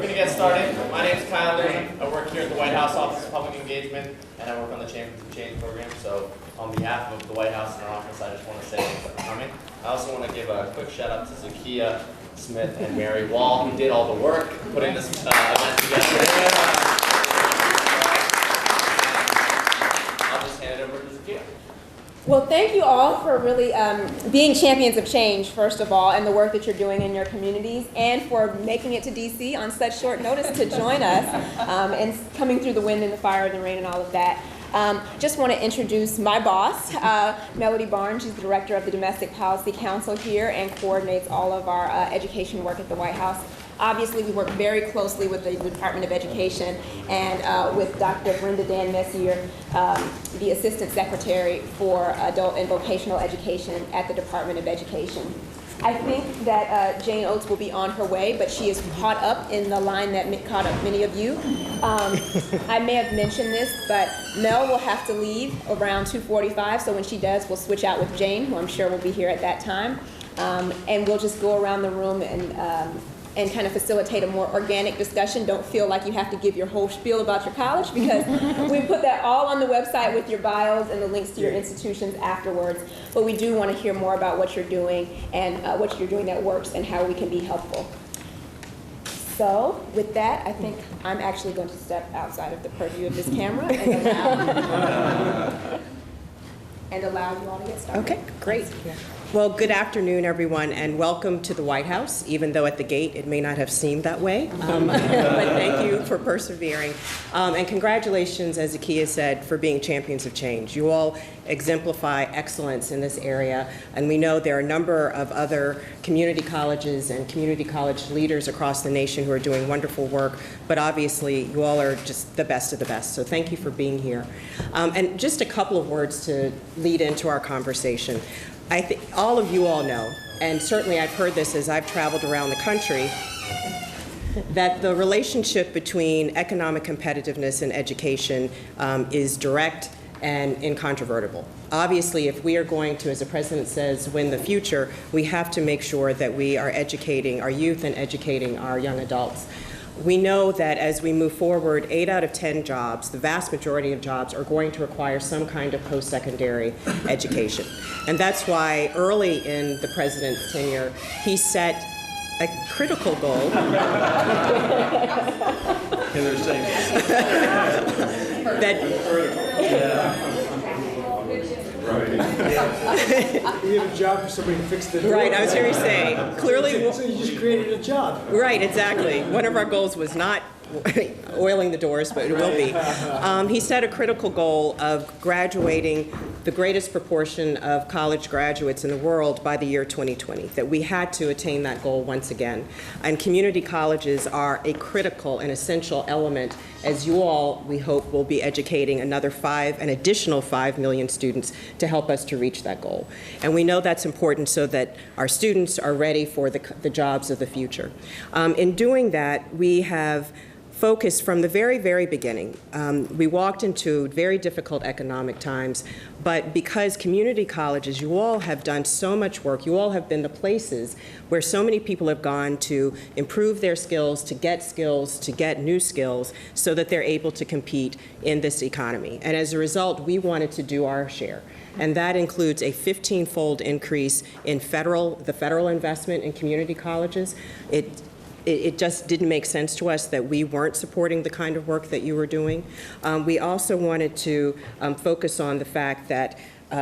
We're going to get started. My name is Kyle Lee. I work here at the White House Office of Public Engagement, and I work on the Champions of Change program. So on behalf of the White House and our office, I just want to say thanks for coming. I also want to give a quick shout out to Zakiya Smith and Mary Wall, who did all the work putting this event together. I'll just hand it over to Zakiya. Well, thank you all for really being champions of change, first of all, and the work that you're doing in your communities, and for making it to DC on such short notice to join us and coming through the wind and the fire and the rain and all of that. Just want to introduce my boss, Melody Barnes. She's the director of the Domestic Policy Council here and coordinates all of our education work at the White House. Obviously, we work very closely with the Department of Education and with Dr. Brenda Dan Messier, the Assistant Secretary for Adult and Vocational Education at the Department of Education. I think that Jane Oates will be on her way, but she is caught up in the line that caught up many of you. I may have mentioned this, but Mel will have to leave around 2:45, so when she does, we'll switch out with Jane, who I'm sure will be here at that time. And we'll just go around the room and kind of facilitate a more organic discussion. Don't feel like you have to give your whole spiel about your college, because we put that all on the website with your bios and the links to your institutions afterwards. But we do want to hear more about what you're doing and what you're doing that works and how we can be helpful. So with that, I think I'm actually going to step outside of the purview of this camera and allow you all to get started. Okay, great. Well, good afternoon, everyone, and welcome to the White House, even though at the gate it may not have seemed that way. But thank you for persevering. And congratulations, as Zakiya said, for being champions of change. You all exemplify excellence in this area, and we know there are a number of other community colleges and community college leaders across the nation who are doing wonderful work, but obviously you all are just the best of the best, so thank you for being here. And just a couple of words to lead into our conversation. I think all of you all know, and certainly I've heard this as I've traveled around the country, that the relationship between economic competitiveness and education is direct and incontrovertible. Obviously, if we are going to, as the president says, win the future, we have to make sure that we are educating our youth and educating our young adults. We know that as we move forward, 8 out of 10 jobs, the vast majority of jobs, are going to require some kind of post-secondary education. And that's why early in the president's tenure, he set a critical goal. We have a job for somebody to fix the door. Right, I was going to say, clearly. So you just created a job. Right, exactly. One of our goals was not oiling the doors, but it will be. He set a critical goal of graduating the greatest proportion of college graduates in the world by the year 2020, that we had to attain that goal once again. And community colleges are a critical and essential element, as you all, we hope, will be educating an additional 5 million students to help us to reach that goal. And we know that's important so that our students are ready for the jobs of the future. In doing that, we have focused from the very, very beginning. We walked into very difficult economic times, but because community colleges, you all have done so much work, you all have been the places where so many people have gone to improve their skills, to get new skills, so that they're able to compete in this economy. And as a result, we wanted to do our share. And that includes a 15-fold increase in the federal investment in community colleges. It just didn't make sense to us that we weren't supporting the kind of work that you were doing. We also wanted to focus on the fact that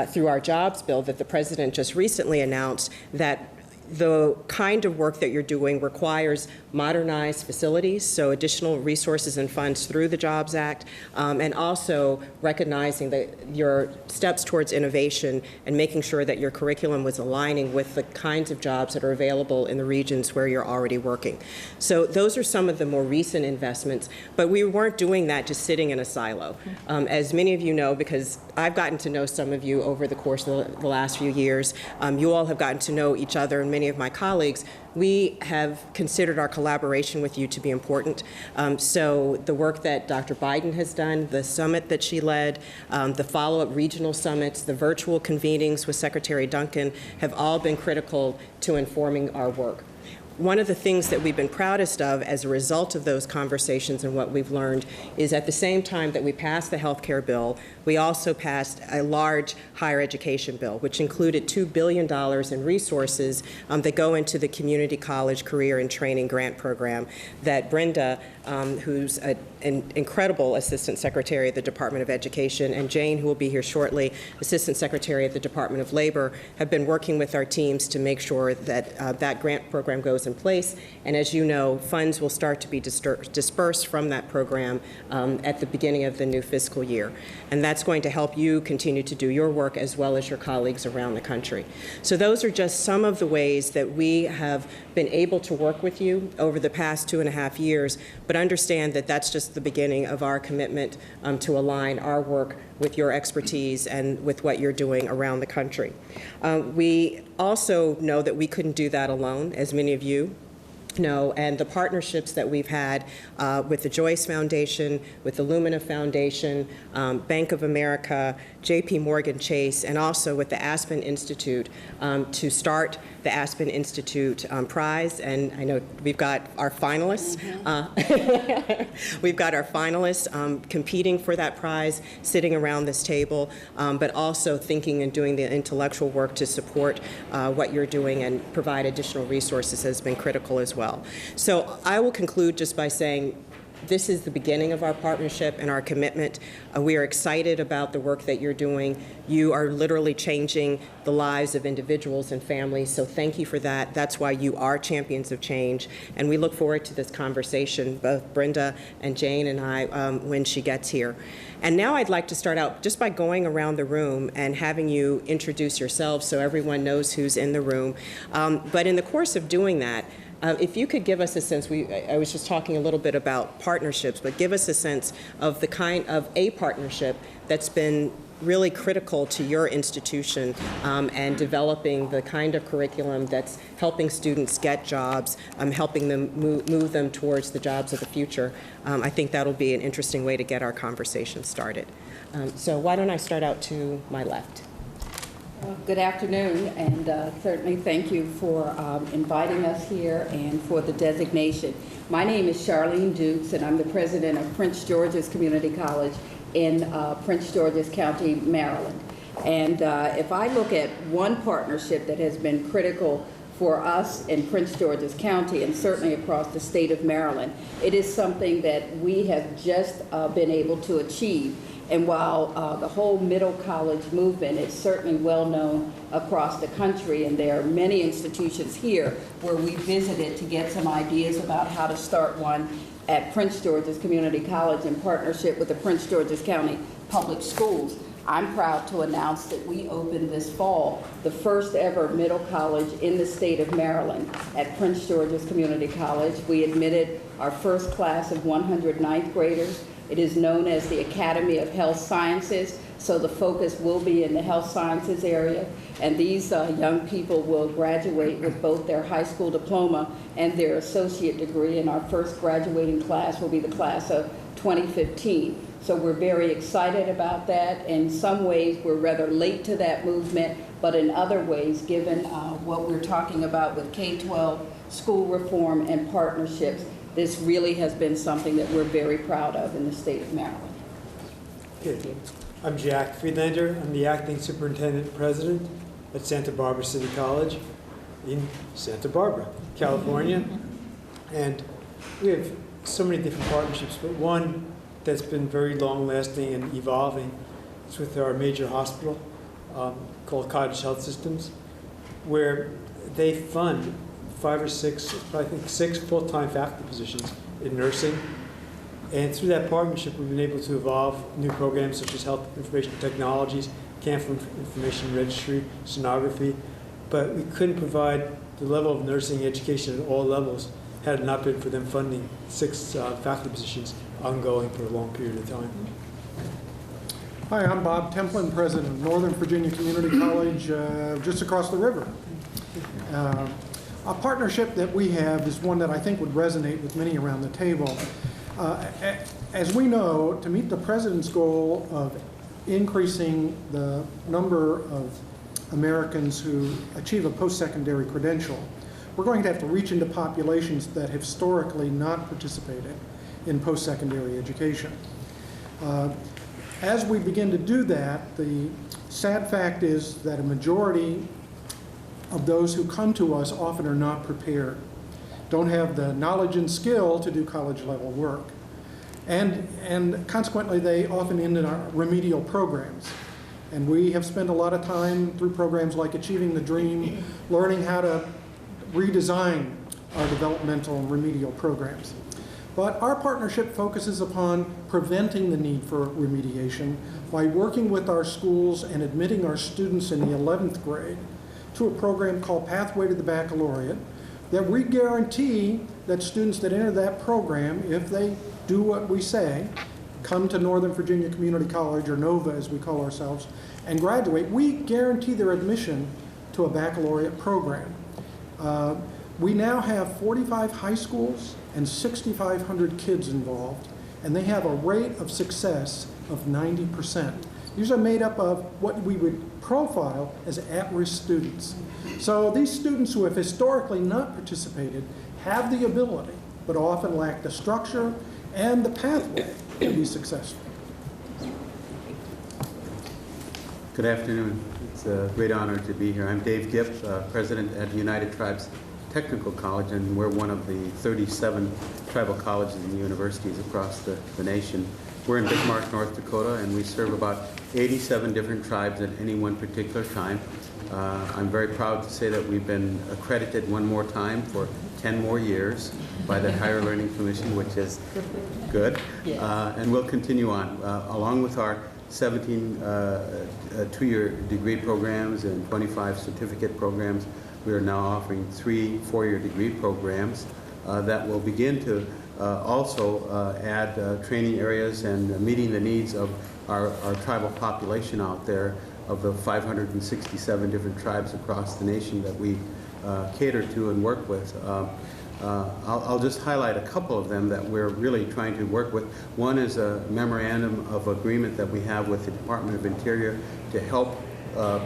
through our jobs bill that the president just recently announced, that the kind of work that you're doing requires modernized facilities, so additional resources and funds through the Jobs Act, and also recognizing that your steps towards innovation and making sure that your curriculum was aligning with the kinds of jobs that are available in the regions where you're already working. So those are some of the more recent investments, but we weren't doing that just sitting in a silo. As many of you know, because I've gotten to know some of you over the course of the last few years, you all have gotten to know each other and many of my colleagues, we have considered our collaboration with you to be important. So the work that Dr. Biden has done, the summit that she led, the follow-up regional summits, the virtual convenings with Secretary Duncan have all been critical to informing our work. one of the things that we've been proudest of as a result of those conversations and what we've learned is at the same time that we passed the health care bill, we also passed a large higher education bill, which included $2 billion in resources that go into the community college career and training grant program that Brenda, who's an incredible Assistant Secretary at the Department of Education, and Jane, who will be here shortly, Assistant Secretary at the Department of Labor, have been working with our teams to make sure that that grant program goes in place. And as you know, funds will start to be dispersed from that program at the beginning of the new fiscal year. And that's going to help you continue to do your work as well as your colleagues around the country. So those are just some of the ways that we have been able to work with you over the past 2.5 years, but understand that that's just the beginning of our commitment to align our work with your expertise and with what you're doing around the country. We also know that we couldn't do that alone, as many of you know, and the partnerships that we've had with the Joyce Foundation, with the Lumina Foundation, Bank of America, JP Morgan Chase, and also with the Aspen Institute to start the Aspen Institute Prize. And I know we've got our finalists. We've got our finalists competing for that prize, sitting around this table, but also thinking and doing the intellectual work to support what you're doing and provide additional resources has been critical as well. So I will conclude just by saying this is the beginning of our partnership and our commitment. We are excited about the work that you're doing. You are literally changing the lives of individuals and families, so thank you for that. That's why you are champions of change, and we look forward to this conversation, both Brenda and Jane and I, when she gets here. And now I'd like to start out just by going around the room and having you introduce yourselves so everyone knows who's in the room. But in the course of doing that, if you could give us a sense, I was just talking a little bit about partnerships, but give us a sense of the kind of a partnership that's been really critical to your institution and developing the kind of curriculum that's helping students get jobs, helping them move them towards the jobs of the future. I think that'll be an interesting way to get our conversation started. So why don't I start out to my left? Good afternoon, and certainly thank you for inviting us here and for the designation. My name is Charlene Dukes, and I'm the president of Prince George's Community College in Prince George's County, Maryland. And if I look at one partnership that has been critical for us in Prince George's County and certainly across the state of Maryland, it is something that we have just been able to achieve. And while the whole middle college movement is certainly well known across the country, and there are many institutions here where we visited to get some ideas about how to start one at Prince George's Community College in partnership with the Prince George's County Public Schools, I'm proud to announce that we opened this fall the first ever middle college in the state of Maryland at Prince George's Community College. We admitted our first class of 100 ninth graders. It is known as the Academy of Health Sciences, so the focus will be in the health sciences area. And these young people will graduate with both their high school diploma and their associate degree, and our first graduating class will be the class of 2015. So we're very excited about that. In some ways, we're rather late to that movement, but in other ways, given what we're talking about with K-12 school reform and partnerships, this really has been something that we're very proud of in the state of Maryland. Okay. I'm Jack Friedlander. I'm the acting superintendent president at Santa Barbara City College in Santa Barbara, California. And we have so many different partnerships, but one that's been very long-lasting and evolving is with our major hospital called Cottage Health Systems, where they fund 5 or 6, I think 6 full-time faculty positions in nursing. And through that partnership, we've been able to evolve new programs such as health information technologies, cancer information registry, sonography. But we couldn't provide the level of nursing education at all levels had it not been for them funding 6 faculty positions ongoing for a long period of time. Hi, I'm Bob Templin, president of Northern Virginia Community College, just across the river. A partnership that we have is one that I think would resonate with many around the table. As we know, to meet the president's goal of increasing the number of Americans who achieve a post-secondary credential, we're going to have to reach into populations that have historically not participated in post-secondary education. As we begin to do that, the sad fact is that a majority of those who come to us often are not prepared, don't have the knowledge and skill to do college-level work. And consequently, they often end in our remedial programs. And we have spent a lot of time through programs like Achieving the Dream, learning how to redesign our developmental and remedial programs. But our partnership focuses upon preventing the need for remediation by working with our schools and admitting our students in the 11th grade to a program called Pathway to the Baccalaureate, that we guarantee that students that enter that program, if they do what we say, come to Northern Virginia Community College, or NOVA as we call ourselves, and graduate, we guarantee their admission to a baccalaureate program. We now have 45 high schools and 6,500 kids involved, and they have a rate of success of 90%. These are made up of what we would profile as at-risk students. So these students who have historically not participated have the ability, but often lack the structure and the pathway to be successful. Good afternoon. It's a great honor to be here. I'm Dave Gipp, president at United Tribes Technical College, and we're one of the 37 tribal colleges and universities across the nation. We're in Bismarck, North Dakota, and we serve about 87 different tribes at any one particular time. I'm very proud to say that we've been accredited one more time for 10 more years by the Higher Learning Commission, which is good. And we'll continue on. Along with our 17 two-year degree programs and 25 certificate programs, we are now offering 3 four-year degree programs that will begin to also add training areas and meeting the needs of our tribal population out there, of the 567 different tribes across the nation that we cater to and work with. I'll just highlight a couple of them that we're really trying to work with. One is a memorandum of agreement that we have with the Department of Interior to help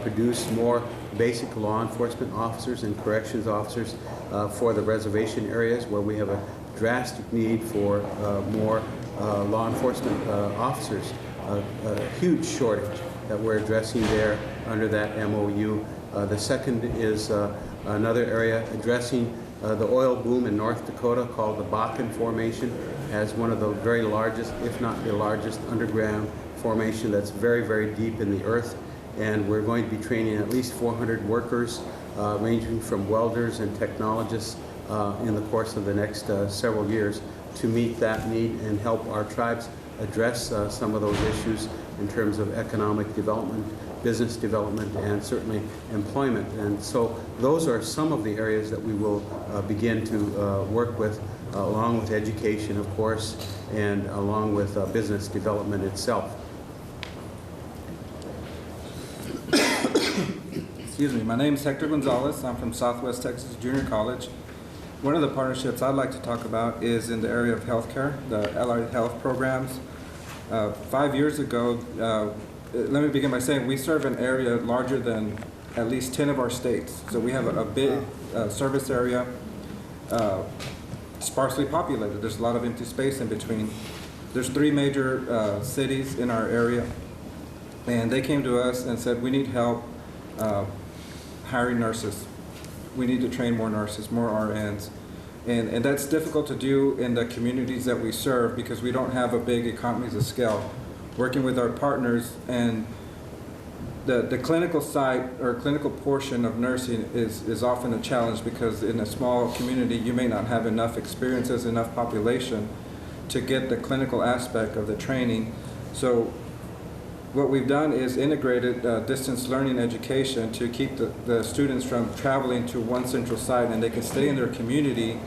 produce more basic law enforcement officers and corrections officers for the reservation areas where we have a drastic need for more law enforcement officers, a huge shortage that we're addressing there under that MOU. The second is another area addressing the oil boom in North Dakota called the Bakken Formation, as one of the very largest, if not the largest, underground formation that's very, very deep in the earth. And we're going to be training at least 400 workers, ranging from welders and technologists in the course of the next several years to meet that need and help our tribes address some of those issues in terms of economic development, business development, and certainly employment. And so those are some of the areas that we will begin to work with, along with education, of course, and along with business development itself. Excuse me, my name is Hector Gonzalez. I'm from Southwest Texas Junior College. One of the partnerships I'd like to talk about is in the area of healthcare, the allied health programs. 5 years ago, let me begin by saying we serve an area larger than at least 10 of our states. So we have a big service area, sparsely populated. There's a lot of empty space in between. There's 3 major cities in our area, and they came to us and said, we need help hiring nurses. We need to train more nurses, more RNs. And that's difficult to do in the communities that we serve because we don't have a big economies of scale. Working with our partners, and the clinical side or clinical portion of nursing is often a challenge because in a small community you may not have enough experiences, enough population to get the clinical aspect of the training. So what we've done is integrated distance learning education to keep the students from traveling to one central site, and they can stay in their community,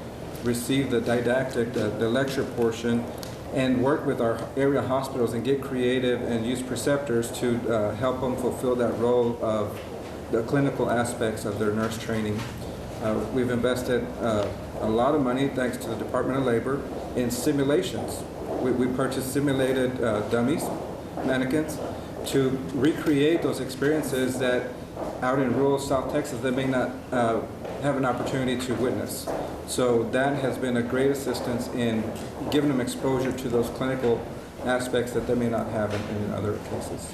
receive the didactic, the lecture portion, and work with our area hospitals and get creative and use preceptors to help them fulfill that role of the clinical aspects of their nurse training. We've invested a lot of money, thanks to the Department of Labor, in simulations. We purchased simulated dummies, mannequins, to recreate those experiences that out in rural South Texas they may not have an opportunity to witness. So that has been a great assistance in giving them exposure to those clinical aspects that they may not have in other cases.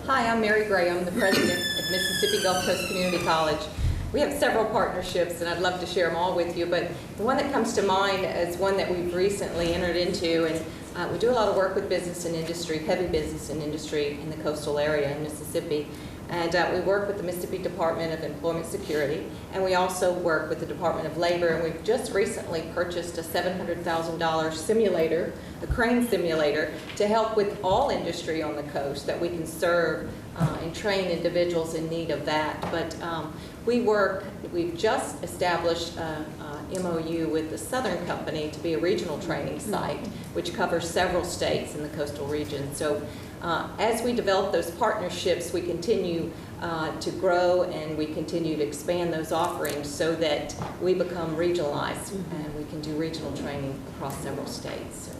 Hi, I'm Mary Graham, the president at Mississippi Gulf Coast Community College. We have several partnerships, and I'd love to share them all with you, but the one that comes to mind is one that we've recently entered into, and we do a lot of work with business and industry, heavy business and industry in the coastal area in Mississippi. And we work with the Mississippi Department of Employment Security, and we also work with the Department of Labor, and we've just recently purchased a $700,000 simulator, a crane simulator, to help with all industry on the coast that we can serve and train individuals in need of that. But we've just established a MOU with the Southern Company to be a regional training site, which covers several states in the coastal region. So as we develop those partnerships, we continue to grow and we continue to expand those offerings so that we become regionalized and we can do regional training across several states.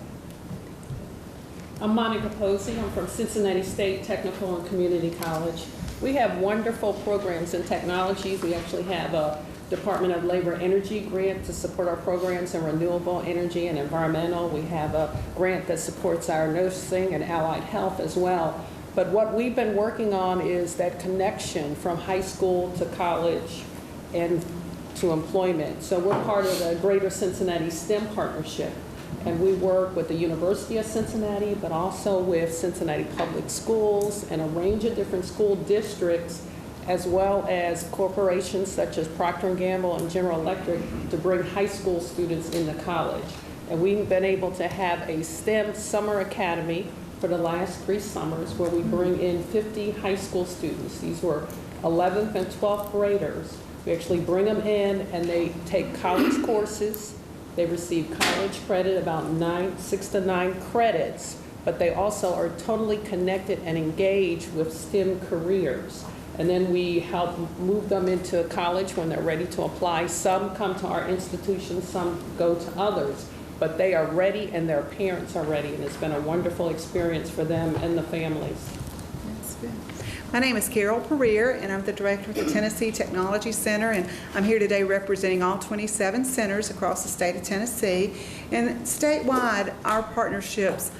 I'm Monica Posey. I'm from Cincinnati State Technical and Community College. We have wonderful programs in technologies. We actually have a Department of Labor Energy grant to support our programs in renewable energy and environmental. We have a grant that supports our nursing and allied health as well. But what we've been working on is that connection from high school to college and to employment. So we're part of the Greater Cincinnati STEM Partnership. And we work with the University of Cincinnati, but also with Cincinnati Public Schools and a range of different school districts, as well as corporations such as Procter & Gamble and General Electric, to bring high school students into college. And we've been able to have a STEM Summer Academy for the last 3 summers where we bring in 50 high school students. These were 11th and 12th graders. We actually bring them in and they take college courses. They receive college credit, about 6 to 9 credits, but they also are totally connected and engaged with STEM careers. And then we help move them into college when they're ready to apply. Some come to our institution, some go to others, but they are ready and their parents are ready, and it's been a wonderful experience for them and the families. That's good. My name is Carol Pereira, and I'm the director of the Tennessee Technology Center, and I'm here today representing all 27 centers across the state of Tennessee. And statewide, our partnerships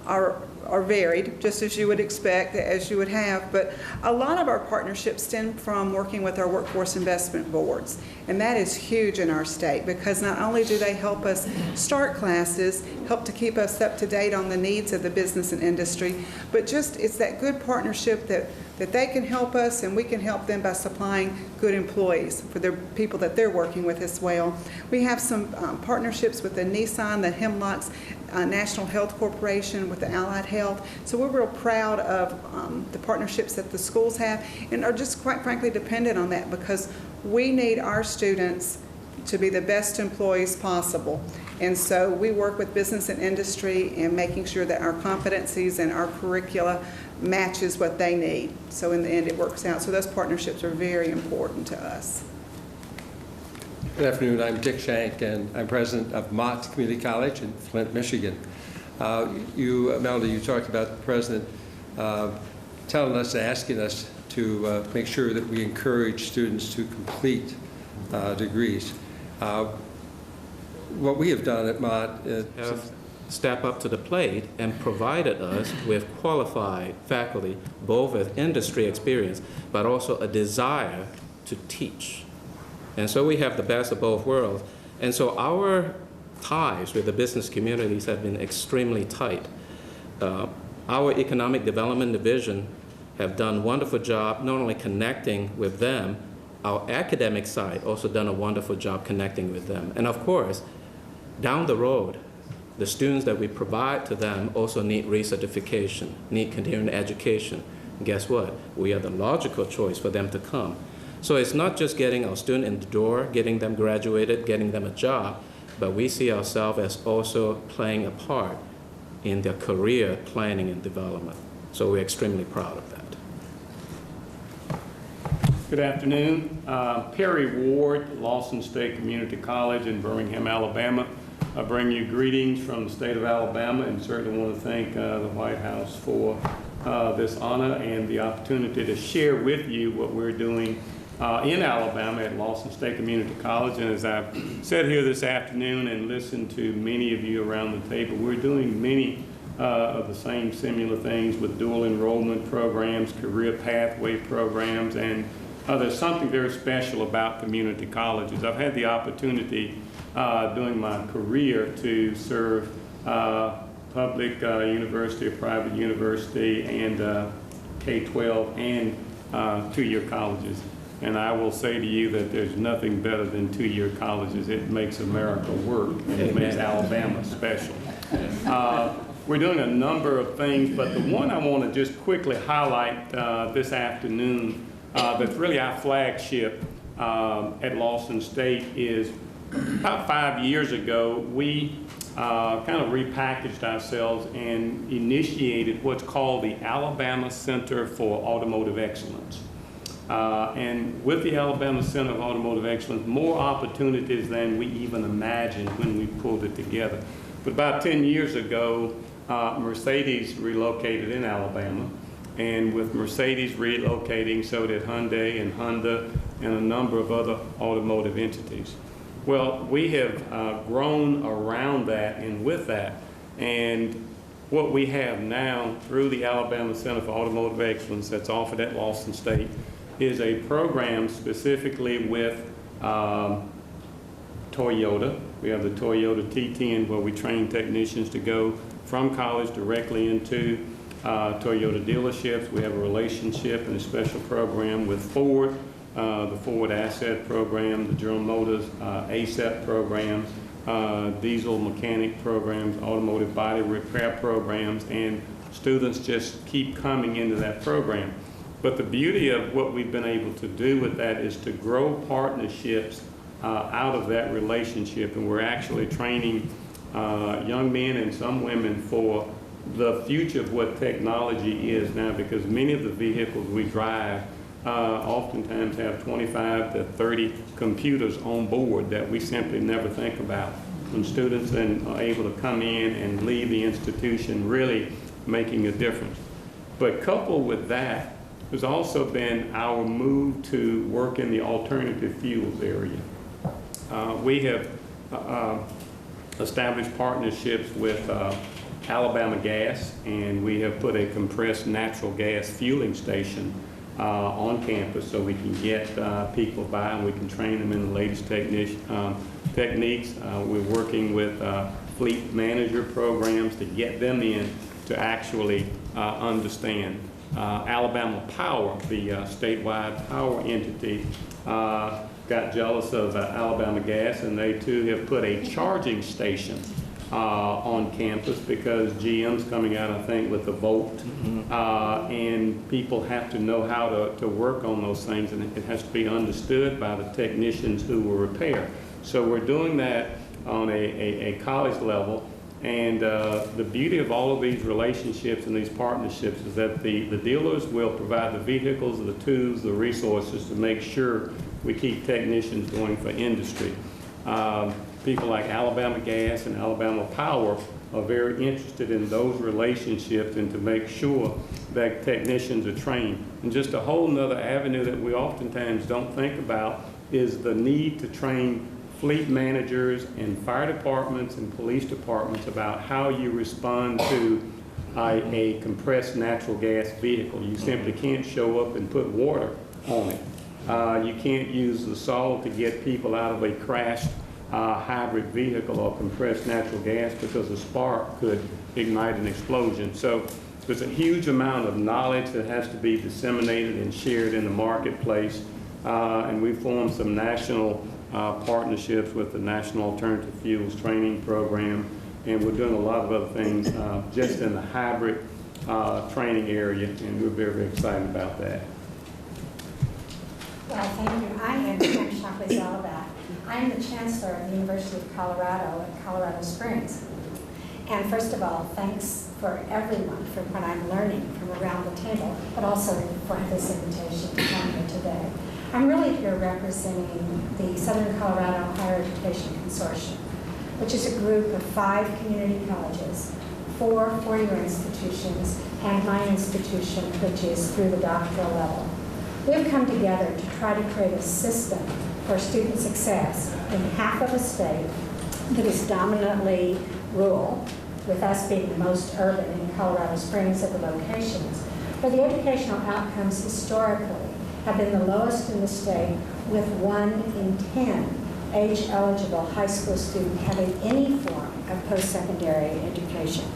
are varied, just as you would expect, as you would have, but a lot of our partnerships stem from working with our workforce investment boards, and that is huge in our state because not only do they help us start classes, help to keep us up to date on the needs of the business and industry, but just it's that good partnership that they can help us and we can help them by supplying good employees for the people that they're working with as well. We have some partnerships with the Nissan, the Hemlock's National Health Corporation, with the Allied Health. So we're real proud of the partnerships that the schools have and are just quite frankly dependent on that because we need our students to be the best employees possible. And so we work with business and industry in making sure that our competencies and our curricula matches what they need. So in the end it works out. So those partnerships are very important to us. Good afternoon. I'm Dick Shank, and I'm president of Mott Community College in Flint, Michigan. Melody, you talked about the president telling us, asking us to make sure that we encourage students to complete degrees. What we have done at Mott is have stepped up to the plate and provided us with qualified faculty, both with industry experience, but also a desire to teach. And so we have the best of both worlds. And so our ties with the business communities have been extremely tight. Our economic development division have done a wonderful job not only connecting with them, our academic side also done a wonderful job connecting with them. And of course, down the road, the students that we provide to them also need recertification, need continuing education. And guess what? We are the logical choice for them to come. So it's not just getting our student in the door, getting them graduated, getting them a job, but we see ourselves as also playing a part in their career planning and development. So we're extremely proud of that. Good afternoon. Perry Ward, Lawson State Community College in Birmingham, Alabama. I bring you greetings from the state of Alabama and certainly want to thank the White House for this honor and the opportunity to share with you what we're doing in Alabama at Lawson State Community College. And as I've said here this afternoon and listened to many of you around the table, we're doing many of the same similar things with dual enrollment programs, career pathway programs, and there's something very special about community colleges. I've had the opportunity during my career to serve public university or private university and K-12 and two-year colleges. And I will say to you that there's nothing better than two-year colleges. It makes America work, and it makes Alabama special. We're doing a number of things, but the one I want to just quickly highlight this afternoon that's really our flagship at Lawson State is about 5 years ago, we kind of repackaged ourselves and initiated what's called the Alabama Center for Automotive Excellence. And with the Alabama Center of Automotive Excellence, more opportunities than we even imagined when we pulled it together. But about 10 years ago, Mercedes relocated in Alabama. And with Mercedes relocating, so did Hyundai and Honda and a number of other automotive entities. Well, we have grown around that and with that. And what we have now through the Alabama Center for Automotive Excellence that's offered at Lawson State is a program specifically with Toyota. We have the Toyota T10 where we train technicians to go from college directly into Toyota dealerships. We have a relationship and a special program with Ford, the Ford Asset Program, the General Motors ASEP programs, diesel mechanic programs, automotive body repair programs, and students just keep coming into that program. But the beauty of what we've been able to do with that is to grow partnerships out of that relationship, and we're actually training young men and some women for the future of what technology is now, because many of the vehicles we drive oftentimes have 25 to 30 computers on board that we simply never think about. When students then are able to come in and leave the institution really making a difference. But coupled with that, there's also been our move to work in the alternative fuels area. We have established partnerships with Alabama Gas, and we have put a compressed natural gas fueling station on campus so we can get people by and we can train them in the latest techniques. We're working with fleet manager programs to get them in to actually understand. Alabama Power, the statewide power entity, got jealous of Alabama Gas, and they too have put a charging station on campus because GM's coming out, I think, with the Volt, and people have to know how to work on those things, and it has to be understood by the technicians who will repair. So we're doing that on a college level. And the beauty of all of these relationships and these partnerships is that the dealers will provide the vehicles, the tools, the resources to make sure we keep technicians going for industry. People like Alabama Gas and Alabama Power are very interested in those relationships and to make sure that technicians are trained. And just a whole nother avenue that we oftentimes don't think about is the need to train fleet managers and fire departments and police departments about how you respond to a compressed natural gas vehicle. You simply can't show up and put water on it. You can't use the salt to get people out of a crashed hybrid vehicle or compressed natural gas because a spark could ignite an explosion. So there's a huge amount of knowledge that has to be disseminated and shared in the marketplace. And we formed some national partnerships with the National Alternative Fuels Training Program, and we're doing a lot of other things just in the hybrid training area, and we're very, very excited about that. Well, thank you. I am Shockley Zalabat. I am the Chancellor of the University of Colorado at Colorado Springs. And first of all, thanks for everyone for what I'm learning from around the table, but also for this invitation to come here today. I'm really here representing the Southern Colorado Higher Education Consortium, which is a group of 5 community colleges, 4 four-year institutions, and my institution, which is through the doctoral level. We've come together to try to create a system for student success in half of a state that is dominantly rural, with us being the most urban in Colorado Springs of the locations, where the educational outcomes historically have been the lowest in the state, with 1 in 10 age-eligible high school student having any form of post-secondary education.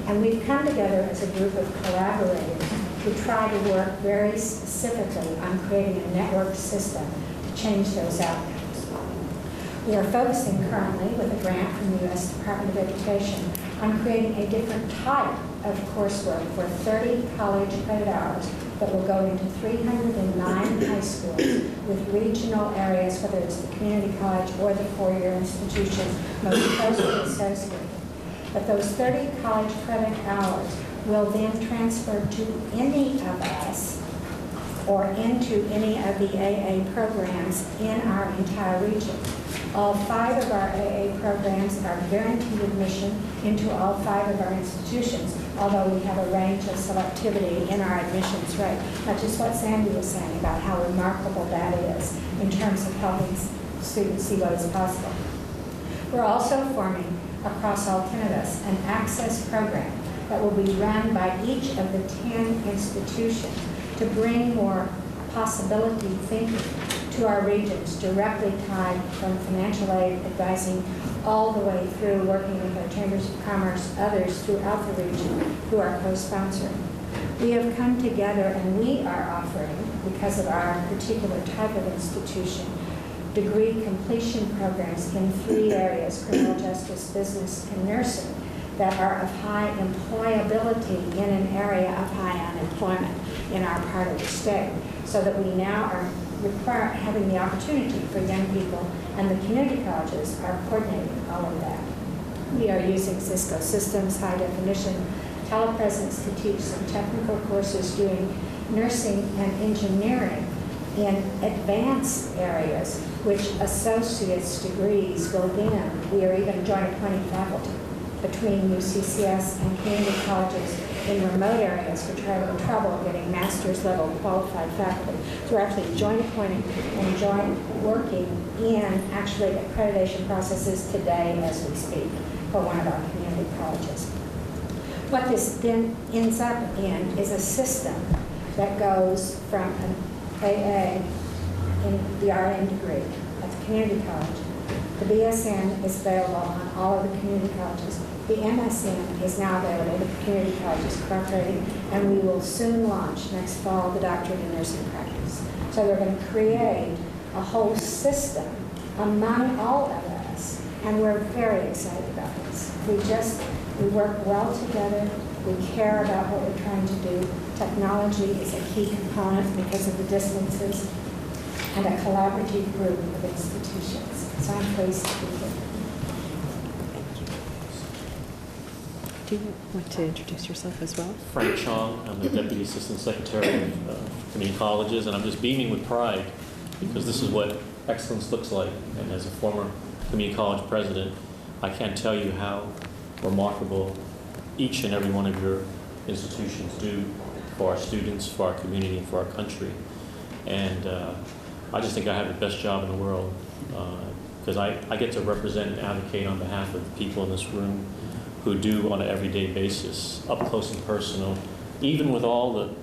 And we've come together as a group of collaborators who try to work very specifically on creating a network system to change those outcomes. We are focusing currently, with a grant from the U.S. Department of Education, on creating a different type of coursework for 30 college credit hours that will go into 309 high schools with regional areas, whether it's the community college or the four-year institutions most closely associated. But those 30 college credit hours will then transfer to any of us or into any of the AA programs in our entire region. All 5 of our AA programs are guaranteed admission into all 5 of our institutions, although we have a range of selectivity in our admissions rate, much as what Sandy was saying about how remarkable that is in terms of helping students see what is possible. We're also forming, across all 10 of us, an access program that will be run by each of the 10 institutions to bring more possibility thinking to our regions, directly tied from financial aid advising all the way through working with our chambers of commerce, others throughout the region who are co-sponsoring. We have come together and we are offering, because of our particular type of institution, degree completion programs in 3 areas, criminal justice, business, and nursing, that are of high employability in an area of high unemployment in our part of the state, so that we now are having the opportunity for young people, and the community colleges are coordinating all of that. We are using Cisco systems, high definition telepresence to teach some technical courses, doing nursing and engineering in advanced areas, which associate's degrees will then, we are even joint appointing faculty between UCCS and community colleges in remote areas which are having trouble getting master's level qualified faculty. So we're actually joint appointing and joint working in actually accreditation processes today as we speak for one of our community colleges. What this then ends up in is a system that goes from an AA in the RN degree at the community college. The BSN is available on all of the community colleges. The MSN is now available at the community colleges cooperating, and we will soon launch next fall the doctorate in nursing practice. So we're going to create a whole system among all of us, and we're very excited about this. We work well together. We care about what we're trying to do. Technology is a key component because of the distances, and a collaborative group of institutions. So I'm pleased to be here. Do you want to introduce yourself as well? Frank Chong. I'm the Deputy Assistant Secretary of Community Colleges, and I'm just beaming with pride because this is what excellence looks like. And as a former community college president, I can't tell you how remarkable each and every one of your institutions do for our students, for our community, and for our country. And I just think I have the best job in the world because I get to represent and advocate on behalf of the people in this room who do on an everyday basis, up close and personal, even with all the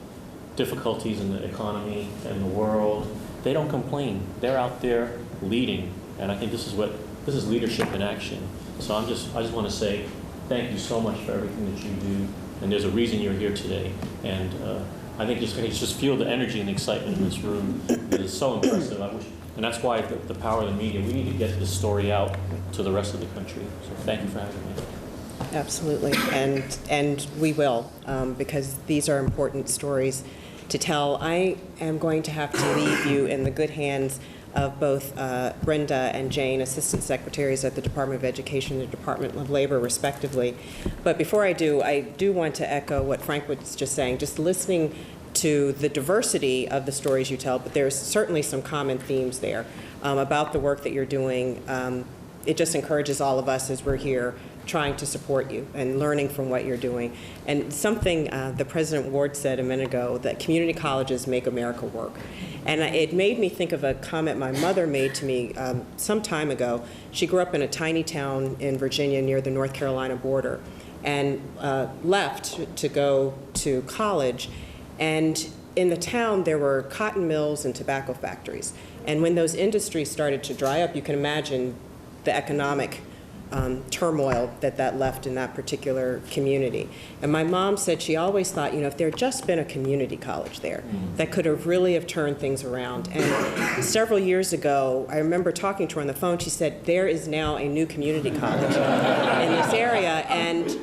difficulties in the economy and the world. They don't complain. They're out there leading, and I think this is leadership in action. So I just want to say thank you so much for everything that you do, and there's a reason you're here today. And I think just feel the energy and the excitement in this room. It is so impressive. And that's why the power of the media. We need to get this story out to the rest of the country. So thank you for having me. Absolutely, and we will, because these are important stories to tell. I am going to have to leave you in the good hands of both Brenda and Jane, Assistant Secretaries at the Department of Education and the Department of Labor, respectively. But before I do want to echo what Frank was just saying, just listening to the diversity of the stories you tell, but there's certainly some common themes there about the work that you're doing. It just encourages all of us as we're here trying to support you and learning from what you're doing. And something the President Ward said a minute ago, that community colleges make America work. And it made me think of a comment my mother made to me some time ago. She grew up in a tiny town in Virginia near the North Carolina border and left to go to college. And in the town, there were cotton mills and tobacco factories. And when those industries started to dry up, you can imagine the economic turmoil that left in that particular community. And my mom said she always thought, if there had just been a community college there, that could have really turned things around. And several years ago, I remember talking to her on the phone, she said, there is now a new community college in this area. And,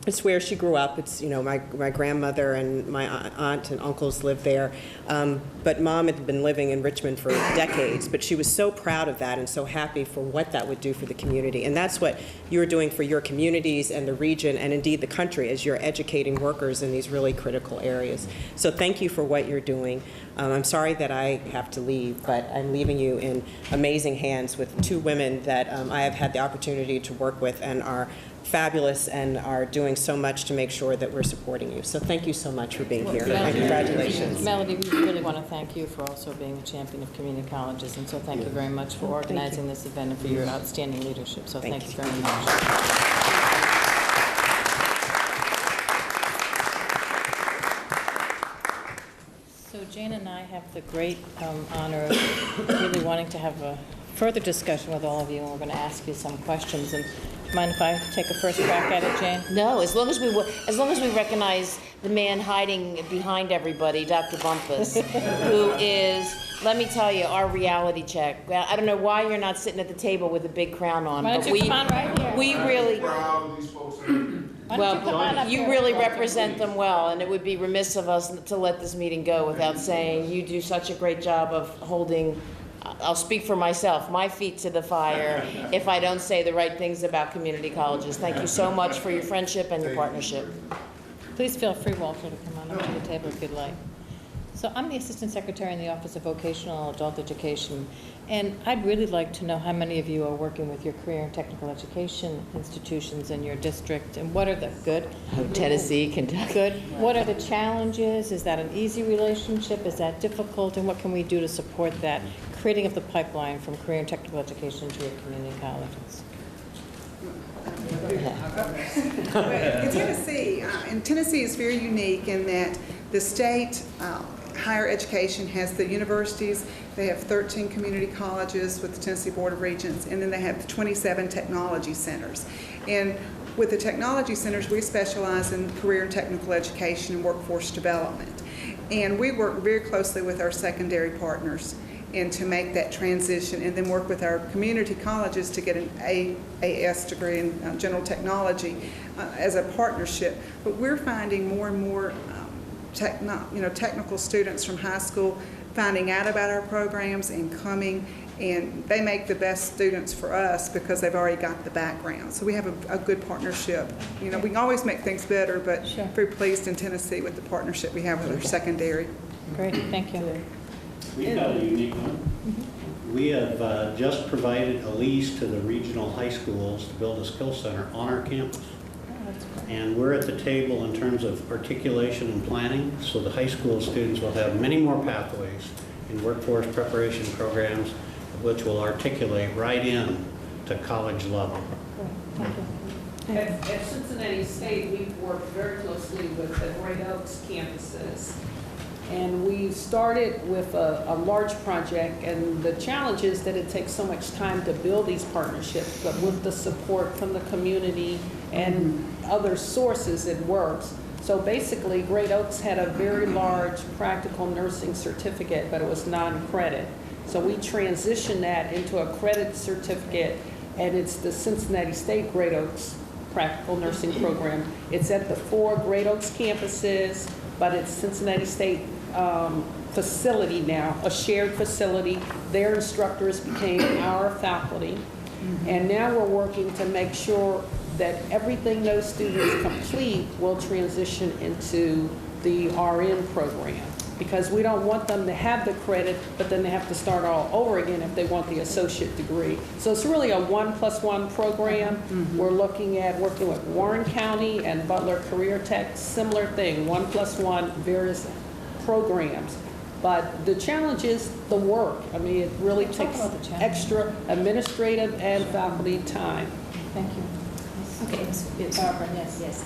it's where she grew up. It's, my grandmother and my aunt and uncles lived there. But Mom had been living in Richmond for decades. But she was so proud of that and so happy for what that would do for the community. And that's what you're doing for your communities and the region and indeed the country, as you're educating workers in these really critical areas. So thank you for what you're doing. I'm sorry that I have to leave, but I'm leaving you in amazing hands with two women that I have had the opportunity to work with and are fabulous and are doing so much to make sure that we're supporting you. So thank you so much for being here. And congratulations. Melody, we really want to thank you for also being a champion of community colleges, and so thank you very much for organizing this event and for your outstanding leadership. So thank you very much. So Jane and I have the great honor of really wanting to have a further discussion with all of you, and we're going to ask you some questions. And mind if I take a first crack at it, Jane? No, as long as we recognize the man hiding behind everybody, Dr. Bumpus, who is, let me tell you, our reality check. Well, I don't know why you're not sitting at the table with a big crown on, Why but don't you come on right here? we really, Well, you really represent them well, and it would be remiss of us to let this meeting go without saying you do such a great job of holding, I'll speak for myself, my feet to the fire if I don't say the right things about community colleges. Thank you so much for your friendship and your partnership. Please feel free, Walter, to come on up to the table if you'd like. So I'm the Assistant Secretary in the Office of Vocational and Adult Education, and I'd really like to know how many of you are working with your career and technical education institutions in your district, and what are the good? Tennessee, Kentucky. Good. What are the challenges? Is that an easy relationship? Is that difficult? And what can we do to support that creating of the pipeline from career and technical education to your community colleges? Tennessee is very unique in that the state higher education has the universities. They have 13 community colleges with the Tennessee Board of Regents, and then they have 27 technology centers. And with the technology centers, we specialize in career and technical education and workforce development. And we work very closely with our secondary partners and to make that transition, and then work with our community colleges to get an AS degree in general technology as a partnership. But we're finding more and more technical students from high school finding out about our programs and coming, and they make the best students for us because they've already got the background. So we have a good partnership. We can always make things better, but Sure. Very pleased in Tennessee with the partnership we have with our secondary. Great, thank you. We've got a unique one. We have just provided a lease to the regional high schools to build a skill center on our campus. And we're at the table in terms of articulation and planning, so the high school students will have many more pathways in workforce preparation programs, which will articulate right in to college level. At Cincinnati State, we've worked very closely with the Great Oaks campuses. And we started with a large project, and the challenge is that it takes so much time to build these partnerships, but with the support from the community and other sources, it works. So basically, Great Oaks had a very large practical nursing certificate, but it was non-credit. So we transitioned that into a credit certificate, and it's the Cincinnati State Great Oaks Practical Nursing Program. It's at the 4 Great Oaks campuses, but it's Cincinnati State facility now, a shared facility. Their instructors became our faculty. And now we're working to make sure that everything those students complete will transition into the RN program. because we don't want them to have the credit, but then they have to start all over again if they want the associate degree. So it's really a 1+1 program. We're looking at working with Warren County and Butler Career Tech, similar thing, 1+1, various programs. But the challenge is the work. I mean, it really takes extra administrative and faculty time. Thank you. Okay, Yes, Barbara, yes. yes.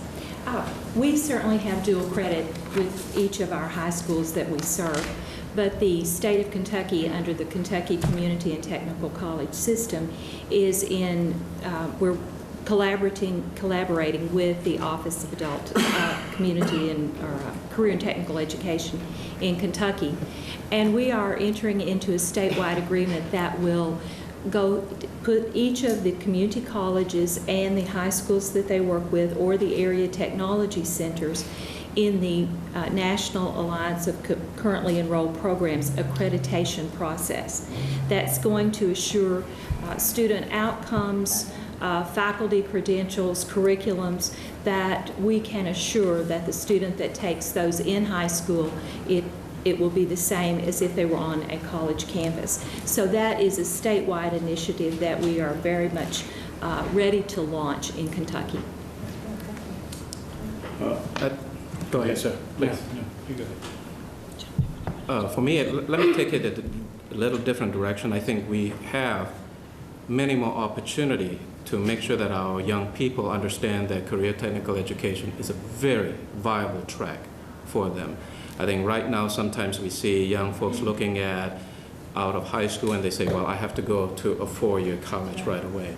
We certainly have dual credit with each of our high schools that we serve, but the state of Kentucky, under the Kentucky Community and Technical College system, is in, we're collaborating with the Office of Adult Community and Career and Technical Education in Kentucky, and we are entering into a statewide agreement that will put each of the community colleges and the high schools that they work with or the area technology centers in the National Alliance of Currently Enrolled Programs accreditation process. That's going to assure student outcomes, faculty credentials, curriculums, that we can assure that the student that takes those in high school, it will be the same as if they were on a college campus. So that is a statewide initiative that we are very much ready to launch in Kentucky. Go ahead, sir, please. No, you go ahead. For me, let me take it a little different direction. I think we have many more opportunity to make sure that our young people understand that career technical education is a very viable track for them. I think right now sometimes we see young folks looking at out of high school and they say, well, I have to go to a four-year college right away.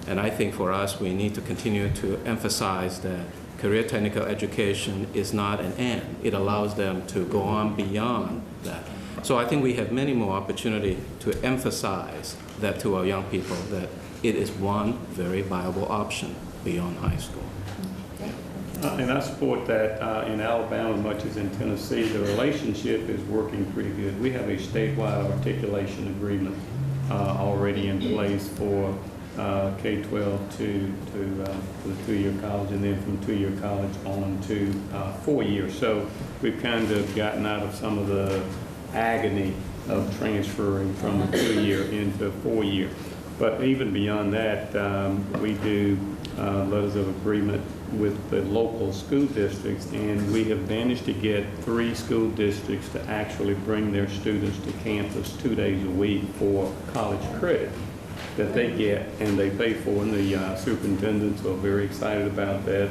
And I think for us, we need to continue to emphasize that career technical education is not an end. It allows them to go on beyond that. So I think we have many more opportunity to emphasize that to our young people, that it is one very viable option beyond high school. And I support that in Alabama, much as in Tennessee, the relationship is working pretty good. We have a statewide articulation agreement already in place for K-12 to the two-year college, and then from two-year college on to 4 years. So we've kind of gotten out of some of the agony of transferring from a 2-year into a 4-year. But even beyond that, we do letters of agreement with the local school districts, and we have managed to get 3 school districts to actually bring their students to campus 2 days a week for college credit that they get and they pay for, and the superintendents are very excited about that.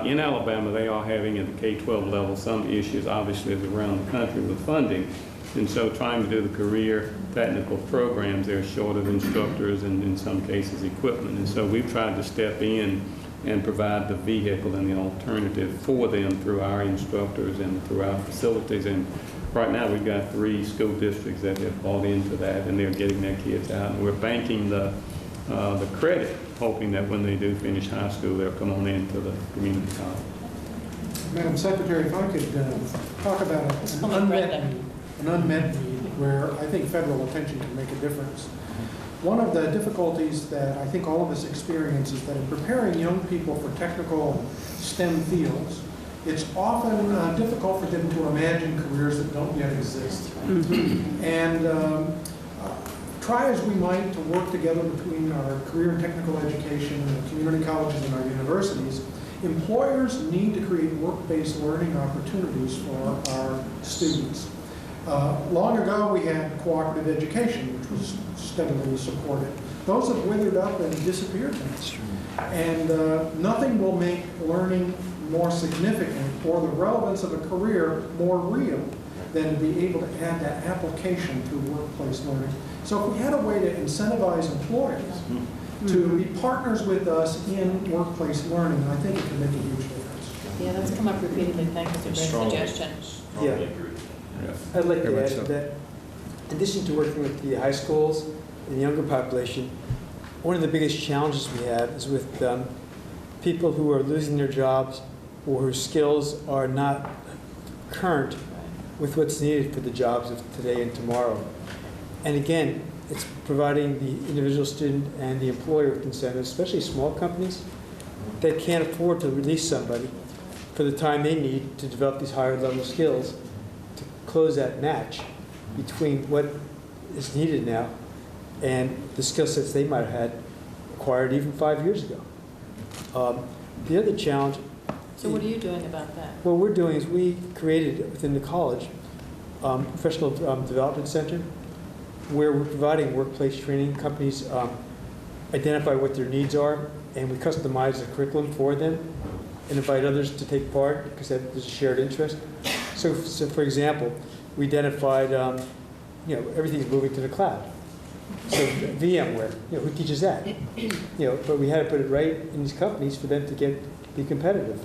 In Alabama, they are having at the K-12 level some issues, obviously, around the country with funding. And so trying to do the career technical programs, they're short of instructors and in some cases equipment. And so we've tried to step in and provide the vehicle and the alternative for them through our instructors and through our facilities. And right now we've got 3 school districts that have bought into that, and they're getting their kids out. And we're banking the credit, hoping that when they do finish high school, they'll come on into the community college. Madam Secretary, if I could talk about an unmet need where I think federal attention can make a difference. One of the difficulties that I think all of us experience is that in preparing young people for technical STEM fields, it's often difficult for them to imagine careers that don't yet exist. And try as we might to work together between our career and technical education and the community colleges and our universities, employers need to create work-based learning opportunities for our students. Long ago, we had cooperative education, which was steadily supported. Those have withered up and disappeared now. And nothing will make learning more significant or the relevance of a career more real than to be able to add that application through workplace learning. So if we had a way to incentivize employers to be partners with us in workplace learning, I think it can make a huge difference. Yeah, that's come up repeatedly. Thank you for the suggestion. Yeah. I'd like to add that in addition to working with the high schools and the younger population, one of the biggest challenges we have is with people who are losing their jobs or whose skills are not current with what's needed for the jobs of today and tomorrow. And again, it's providing the individual student and the employer with incentives, especially small companies that can't afford to release somebody for the time they need to develop these higher level skills close that match between what is needed now and the skill sets they might have had acquired even 5 years ago. The other challenge. So what are you doing about that? What we're doing is we created within the college professional development center where we're providing workplace training. Companies identify what their needs are, and we customize the curriculum for them and invite others to take part because there's a shared interest. So for example, we identified, everything's moving to the cloud. So VMware, who teaches that? But we had to put it right in these companies for them to be competitive.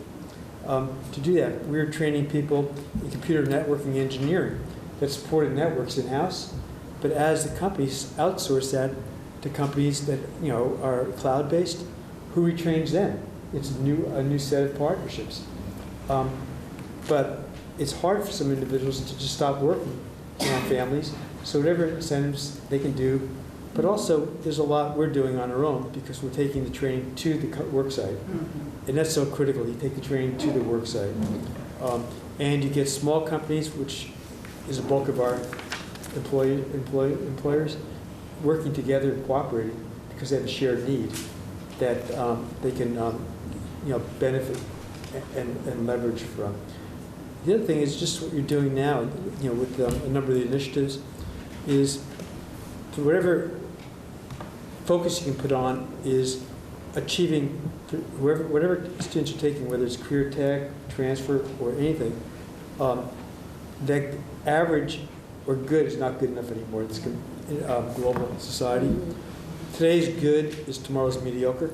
To do that, we're training people in computer networking engineering that supported networks in-house, but as the companies outsource that to companies that are cloud-based, who retrains them? It's a new set of partnerships. But it's hard for some individuals to just stop working on families, so whatever incentives they can do, but also there's a lot we're doing on our own because we're taking the training to the work site. And that's so critical. You take the training to the work site. And you get small companies, which is a bulk of our employers, working together and cooperating because they have a shared need that they can benefit and leverage from. The other thing is just what you're doing now, with a number of the initiatives, is for whatever focus you can put on is achieving, whatever students are taking, whether it's career tech, transfer, or anything, that average or good is not good enough anymore. It's global society. Today's good is tomorrow's mediocre,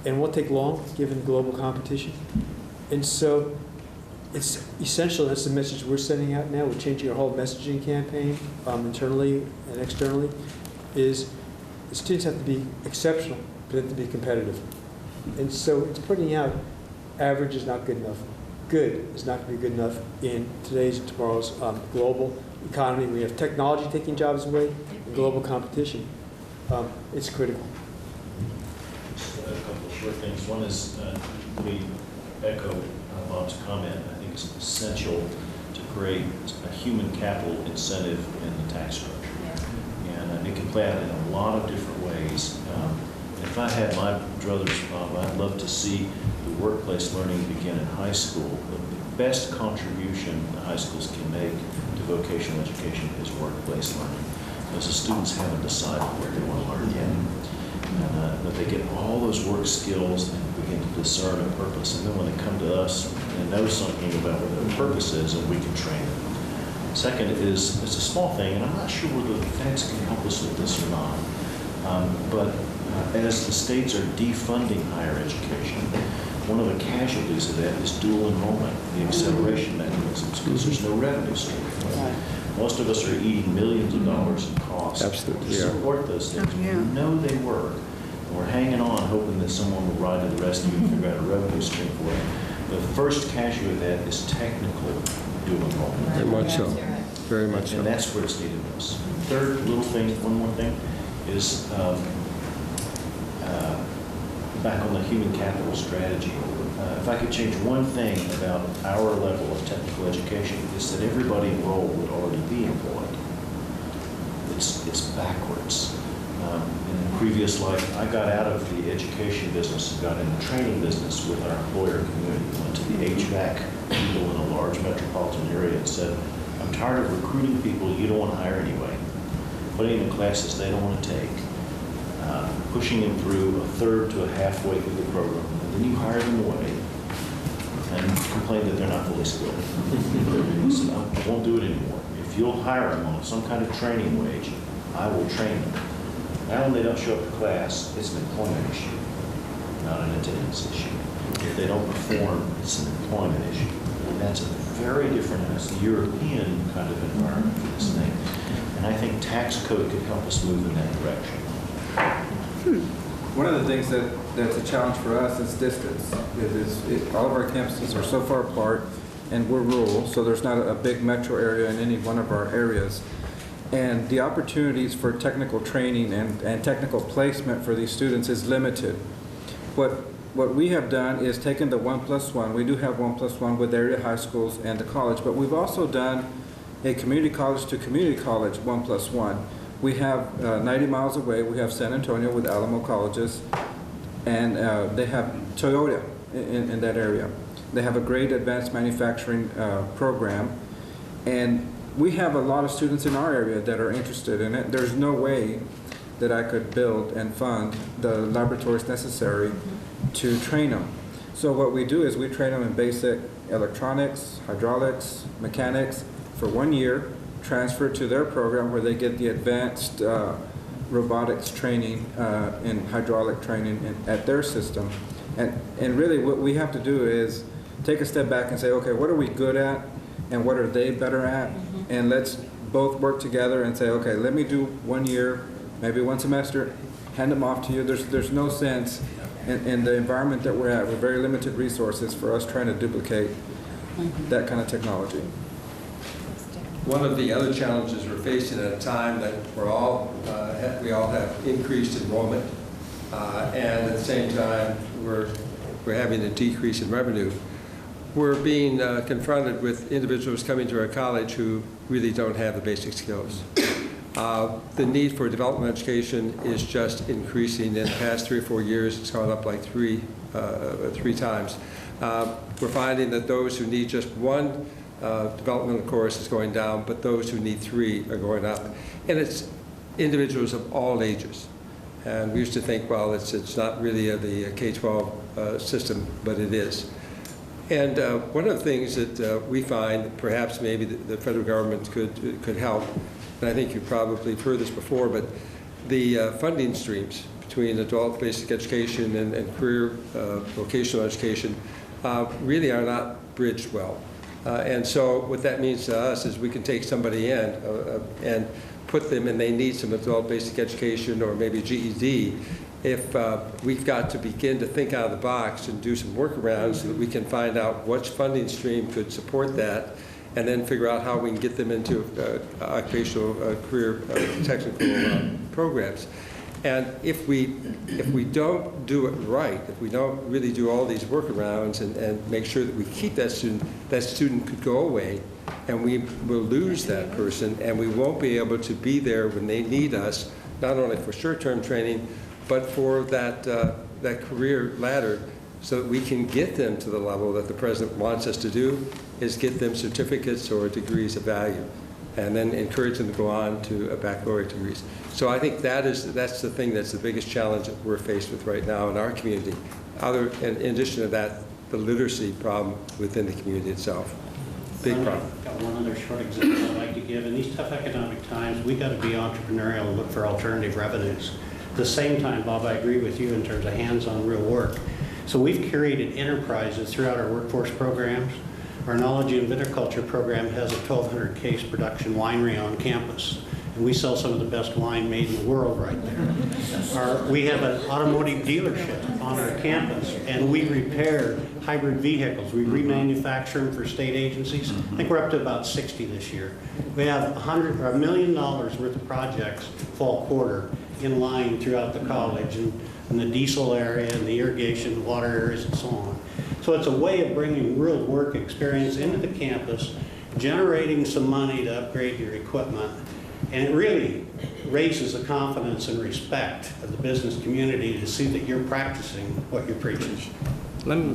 and it won't take long given global competition. And so it's essential, that's the message we're sending out now. We're changing our whole messaging campaign internally and externally, is the students have to be exceptional, but they have to be competitive. And so it's putting out average is not good enough. Good is not going to be good enough in today's and tomorrow's global economy. We have technology taking jobs away and global competition. It's critical. Just a couple of short things. One is, let me echo Bob's comment. I think it's essential to create a human capital incentive in the tax structure. And it can play out in a lot of different ways. If I had my druthers, Bob, I'd love to see the workplace learning begin in high school. The best contribution the high schools can make to vocational education is workplace learning, because the students haven't decided where they want to learn yet. But they get all those work skills and begin to discern a purpose. And then when they come to us and know something about what their purpose is, and we can train them. Second is, it's a small thing, and I'm not sure whether the feds can help us with this or not. But as the states are defunding higher education, one of the casualties of that is dual enrollment, the acceleration mechanisms, because there's no revenue stream. Most of us are eating millions of dollars in costs to support those things. We know they work, and we're hanging on, hoping that someone will ride to the rescue and figure out a revenue stream for it. The first casualty of that is technical dual enrollment. Very much so. Very much so. And that's where it's needed most. Third little thing, one more thing, is back on the human capital strategy. If I could change one thing about our level of technical education, is that everybody enrolled would already be employed. It's backwards. In a previous life, I got out of the education business and got in the training business with our employer community. Went to the HVAC people in a large metropolitan area and said, I'm tired of recruiting people you don't want to hire anyway, putting them in classes they don't want to take, pushing them through a third to a halfway through the program, and then you hire them away and complain that they're not fully skilled. So I won't do it anymore. If you'll hire them on some kind of training wage, I will train them. Now when they don't show up to class, it's an employment issue, not an attendance issue. If they don't perform, it's an employment issue. And that's a very different, that's a European kind of environment for this thing. And I think tax code could help us move in that direction. One of the things that's a challenge for us is distance. All of our campuses are so far apart, and we're rural, so there's not a big metro area in any one of our areas. And the opportunities for technical training and technical placement for these students is limited. What we have done is taken the 1+1. We do have 1+1 with area high schools and the college, but we've also done a community college to community college 1+1. We have 90 miles away, we have San Antonio with Alamo colleges, and they have Toyota in that area. They have a great advanced manufacturing program, and we have a lot of students in our area that are interested in it. There's no way that I could build and fund the laboratories necessary to train them. So what we do is we train them in basic electronics, hydraulics, mechanics for 1 year, transfer to their program where they get the advanced robotics training and hydraulic training at their system. And really what we have to do is take a step back and say, okay, what are we good at and what are they better at? And let's both work together and say, okay, let me do 1 year, maybe 1 semester, hand them off to you. There's no sense in the environment that we're at with very limited resources for us trying to duplicate that kind of technology. One of the other challenges we're facing at a time that we all have increased enrollment, and at the same time we're having a decrease in revenue. We're being confronted with individuals coming to our college who really don't have the basic skills. The need for development education is just increasing. In the past 3 or 4 years, it's gone up like three times. We're finding that those who need just one developmental course is going down, but those who need 3 are going up. And it's individuals of all ages. And we used to think, well, it's not really the K-12 system, but it is. And one of the things that we find, perhaps maybe the federal government could help, and I think you've probably heard this before, but the funding streams between adult basic education and career vocational education really are not bridged well. And so what that means to us is we can take somebody in and put them, and they need some adult basic education or maybe GED, if we've got to begin to think out of the box and do some workarounds so that we can find out which funding stream could support that, and then figure out how we can get them into occupational career technical programs. And if we don't do it right, if we don't really do all these workarounds and make sure that we keep that student could go away, and we will lose that person, and we won't be able to be there when they need us, not only for short-term training, but for that career ladder, so that we can get them to the level that the president wants us to do, is get them certificates or degrees of value, and then encourage them to go on to baccalaureate degrees. So I think that's the thing that's the biggest challenge that we're faced with right now in our community. In addition to that, the literacy problem within the community itself. Big problem. I've got one other short example I'd like to give. In these tough economic times, we've got to be entrepreneurial and look for alternative revenues. At the same time, Bob, I agree with you in terms of hands-on real work. So we've created enterprises throughout our workforce programs. Our Knowledge and Viticulture program has a 1,200 case production winery on campus. And we sell some of the best wine made in the world right there. We have an automotive dealership on our campus, and we repair hybrid vehicles. We remanufacture them for state agencies. I think we're up to about 60 this year. We have $1 million worth of projects fall quarter in line throughout the college, and in the diesel area and the irrigation water areas and so on. So it's a way of bringing real work experience into the campus, generating some money to upgrade your equipment, and it really raises the confidence and respect of the business community to see that you're practicing what you're preaching. I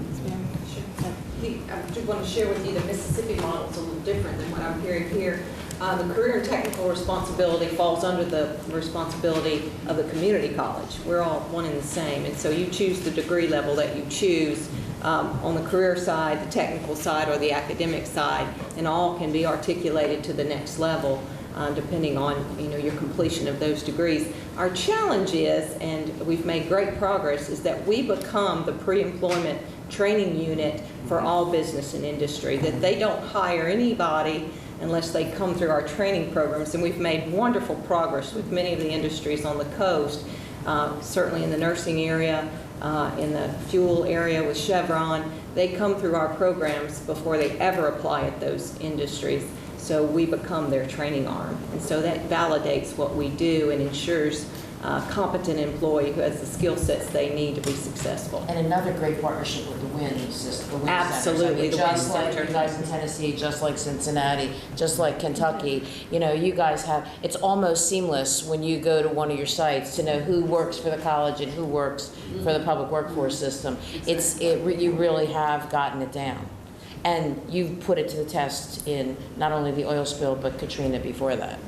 just want to share with you the Mississippi model is a little different than what I'm hearing here. The career and technical responsibility falls under the responsibility of the community college. We're all one and the same, and so you choose the degree level that you choose on the career side, the technical side, or the academic side, and all can be articulated to the next level depending on your completion of those degrees. Our challenge is, and we've made great progress, is that we become the pre-employment training unit for all business and industry, that they don't hire anybody unless they come through our training programs. And we've made wonderful progress with many of the industries on the coast, certainly in the nursing area, in the fuel area with Chevron. They come through our programs before they ever apply at those industries. So we become their training arm. And so that validates what we do and ensures competent employee who has the skill sets they need to be successful. And another great partnership with the WIN system, the WIN Absolutely, centers. the WIN Just like Center. you guys in Tennessee, just like Cincinnati, just like Kentucky, you know, you guys have, it's almost seamless when you go to one of your sites to know who works for the college and who works for the public workforce system. You really have gotten it down. And you've put it to the test in not only the oil spill, but Katrina before that.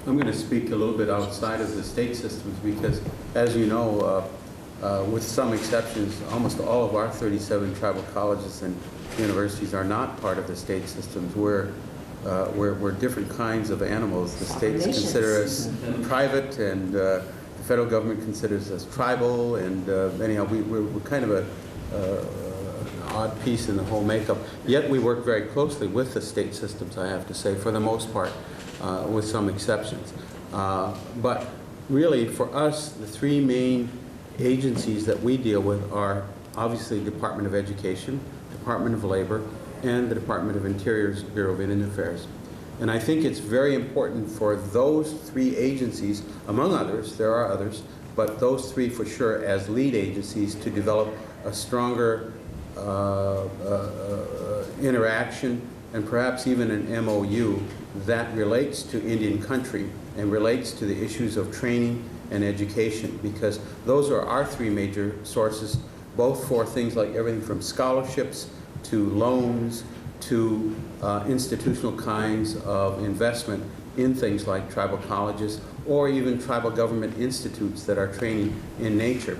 I'm going to speak a little bit outside of the state systems because, as you know, with some exceptions, almost all of our 37 tribal colleges and universities are not part of the state systems. We're different kinds of animals. The states consider us private, and the federal government considers us tribal, and anyhow, we're kind of an odd piece in the whole makeup. Yet we work very closely with the state systems, I have to say, for the most part. With some exceptions. But really, for us, the three main agencies that we deal with are obviously the Department of Education, Department of Labor, and the Department of Interior's Bureau of Indian Affairs. And I think it's very important for those three agencies, among others, there are others, but those three for sure as lead agencies to develop a stronger interaction and perhaps even an MOU that relates to Indian country and relates to the issues of training and education, because those are our three major sources, both for things like everything from scholarships to loans to institutional kinds of investment in things like tribal colleges or even tribal government institutes that are training in nature.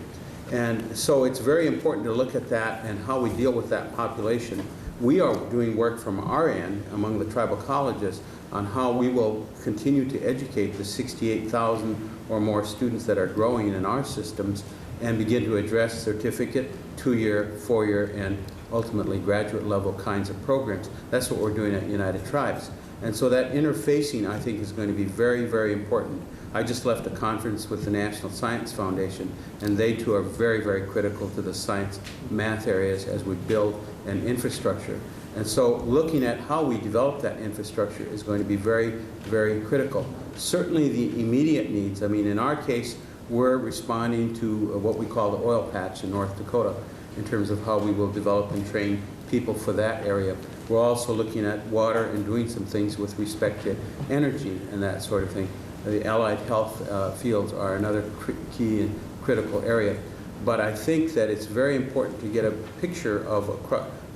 And so it's very important to look at that and how we deal with that population. We are doing work from our end among the tribal colleges on how we will continue to educate the 68,000 or more students that are growing in our systems and begin to address certificate, 2-year, 4-year, and ultimately graduate level kinds of programs. That's what we're doing at United Tribes. And so that interfacing, I think, is going to be very, very important. I just left a conference with the National Science Foundation, and they too are very, very critical to the science math areas as we build an infrastructure. And so looking at how we develop that infrastructure is going to be very, very critical. Certainly the immediate needs, I mean, in our case, we're responding to what we call the oil patch in North Dakota in terms of how we will develop and train people for that area. We're also looking at water and doing some things with respect to energy and that sort of thing. The allied health fields are another key and critical area. But I think that it's very important to get a picture of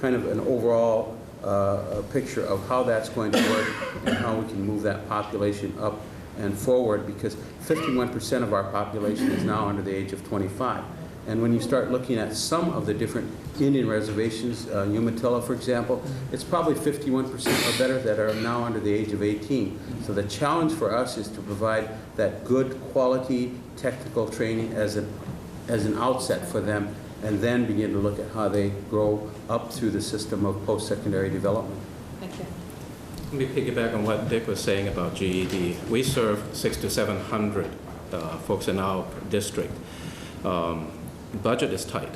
kind of an overall picture of how that's going to work and how we can move that population up and forward, because 51% of our population is now under the age of 25. And when you start looking at some of the different Indian reservations, Umatilla, for example, it's probably 51% or better that are now under the age of 18. So the challenge for us is to provide that good quality technical training as an outset for them, and then begin to look at how they grow up through the system of post-secondary development. Thank you. Let me piggyback on what Dick was saying about GED. We serve 600 to 700 folks in our district. Budget is tight,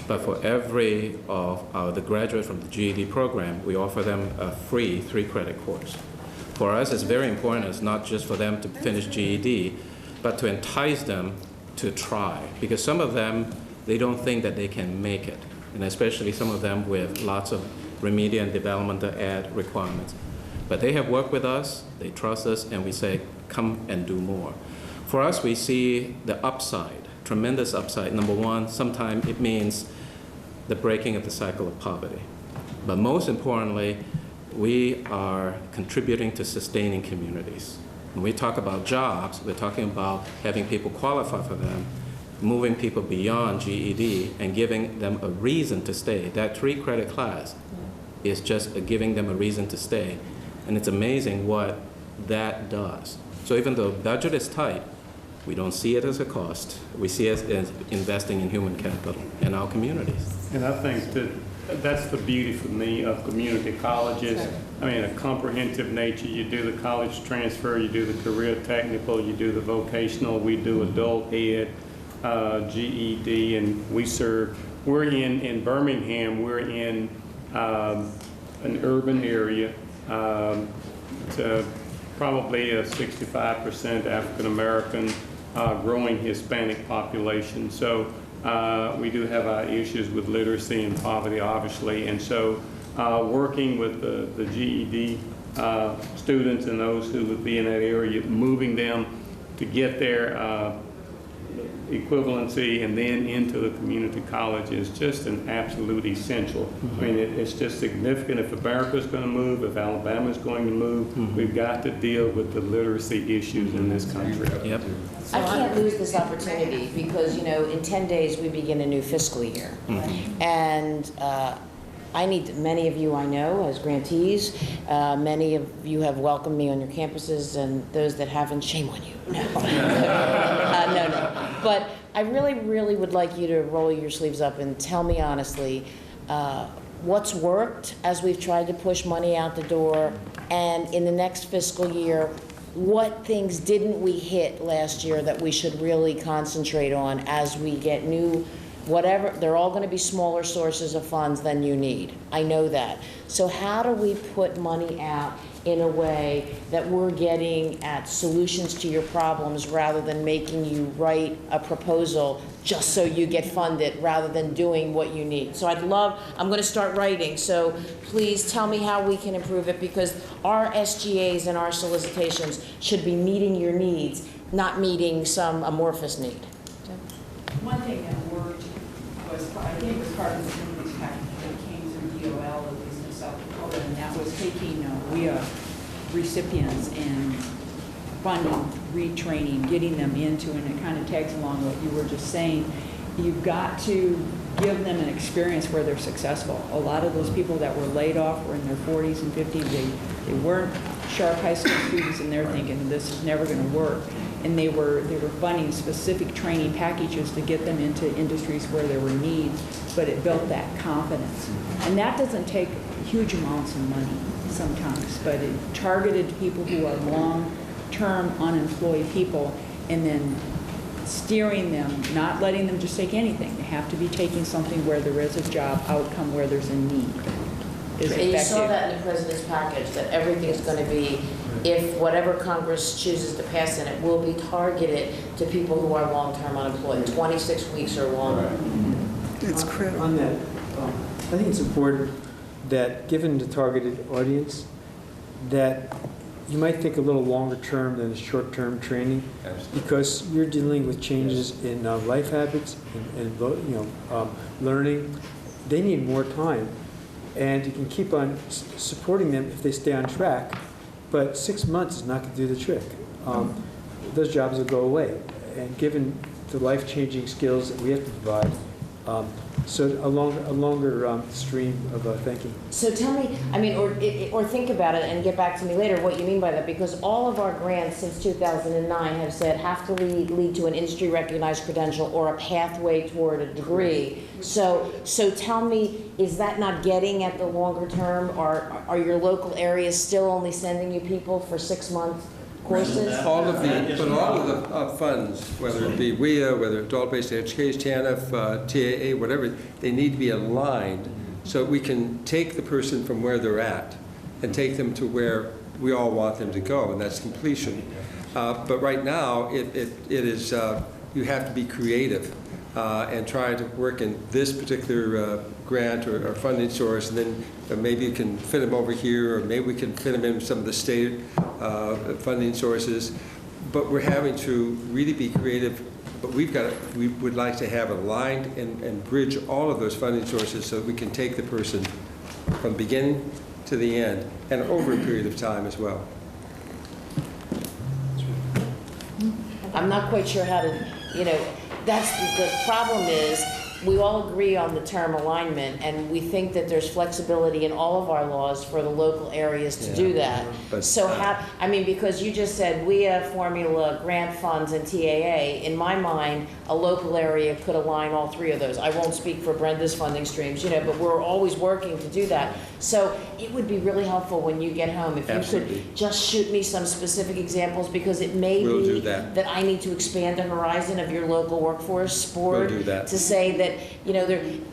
but for every of the graduates from the GED program, we offer them a free 3-credit course. For us, it's very important. It's not just for them to finish GED, but to entice them to try, because some of them, they don't think that they can make it, and especially some of them with lots of remedial and developmental ed requirements. But they have worked with us, they trust us, and we say, come and do more. For us, we see the upside, tremendous upside. Number one, sometimes it means the breaking of the cycle of poverty. But most importantly, we are contributing to sustaining communities. When we talk about jobs, we're talking about having people qualify for them, moving people beyond GED, and giving them a reason to stay. That 3-credit class is just giving them a reason to stay. And it's amazing what that does. So even though budget is tight, we don't see it as a cost. We see it as investing in human capital in our communities. And I think that's the beauty for me of community colleges. I mean, a comprehensive nature. You do the college transfer, you do the career technical, you do the vocational, we do adult ed, GED, and we're in Birmingham, we're in an urban area. probably a 65% African-American, growing Hispanic population. So we do have our issues with literacy and poverty, obviously. And so working with the GED students and those who would be in that area, moving them to get their equivalency and then into the community college is just an absolute essential. I mean, it's just significant. If America's going to move, if Alabama's going to move, we've got to deal with the literacy issues in this country. Yep. I can't lose this opportunity because, you know, in 10 days we begin a new fiscal year. And I need many of you I know as grantees. Many of you have welcomed me on your campuses, and those that haven't, shame on you. No. No. But I really, really would like you to roll your sleeves up and tell me honestly what's worked as we've tried to push money out the door, and in the next fiscal year, what things didn't we hit last year that we should really concentrate on as we get new, whatever, they're all going to be smaller sources of funds than you need. I know that. So how do we put money out in a way that we're getting at solutions to your problems rather than making you write a proposal just so you get funded rather than doing what you need? So I'm going to start writing, so please tell me how we can improve it, because our SGAs and our solicitations should be meeting your needs, not meeting some amorphous need. One thing that worked was, I think it was part of the community's package that came through DOL, at least in South Dakota, and that was taking WIA recipients and funding, retraining, getting them into, and it kind of tags along what you were just saying. You've got to give them an experience where they're successful. A lot of those people that were laid off were in their 40s and 50s. They weren't sharp high school students, and they're thinking this is never going to work. And they were funding specific training packages to get them into industries where there were needs, but it built that confidence. And that doesn't take huge amounts of money sometimes, but it targeted people who are long-term unemployed people, and then steering them, not letting them just take anything. They have to be taking something where there is a job outcome, where there's a need. And you saw that in the president's package, that everything's going to be, if whatever Congress chooses to pass in it, will be targeted to people who are long-term unemployed, 26 weeks or longer. It's critical. On that, I think it's important that, given the targeted audience, that you might think a little longer term than a short-term training, because you're dealing with changes in life habits and learning. They need more time, and you can keep on supporting them if they stay on track. But 6 months is not going to do the trick. Those jobs will go away, and given the life-changing skills that we have to provide. So a longer stream of thinking. So tell me, I mean, or think about it and get back to me later what you mean by that, because all of our grants since 2009 have said have to lead to an industry-recognized credential or a pathway toward a degree. So tell me, is that not getting at the longer term? Are your local areas still only sending you people for 6 months? Courses? All of the funds, whether it be WIA, whether adult-based education, TANF, TAA, whatever, they need to be aligned so we can take the person from where they're at and take them to where we all want them to go, and that's completion. But right now, it is, you have to be creative and try to work in this particular grant or funding source, and then maybe you can fit them over here, or maybe we can fit them in some of the state funding sources. But we're having to really be creative, but we would like to have aligned and bridge all of those funding sources so that we can take the person from beginning to the end and over a period of time as well. I'm not quite sure how to, that's the problem is we all agree on the term alignment, and we think that there's flexibility in all of our laws for the local areas to do that. But, so because you just said WIA, formula, grant funds, and TAA, in my mind, a local area could align all three of those. I won't speak for Brenda's funding streams, but we're always working to do that. So it would be really helpful when you get home if Absolutely. you could just shoot me some specific examples, because it may We'll be do that. I need to expand the horizon of your local workforce board We'll do that. to say that that, you know,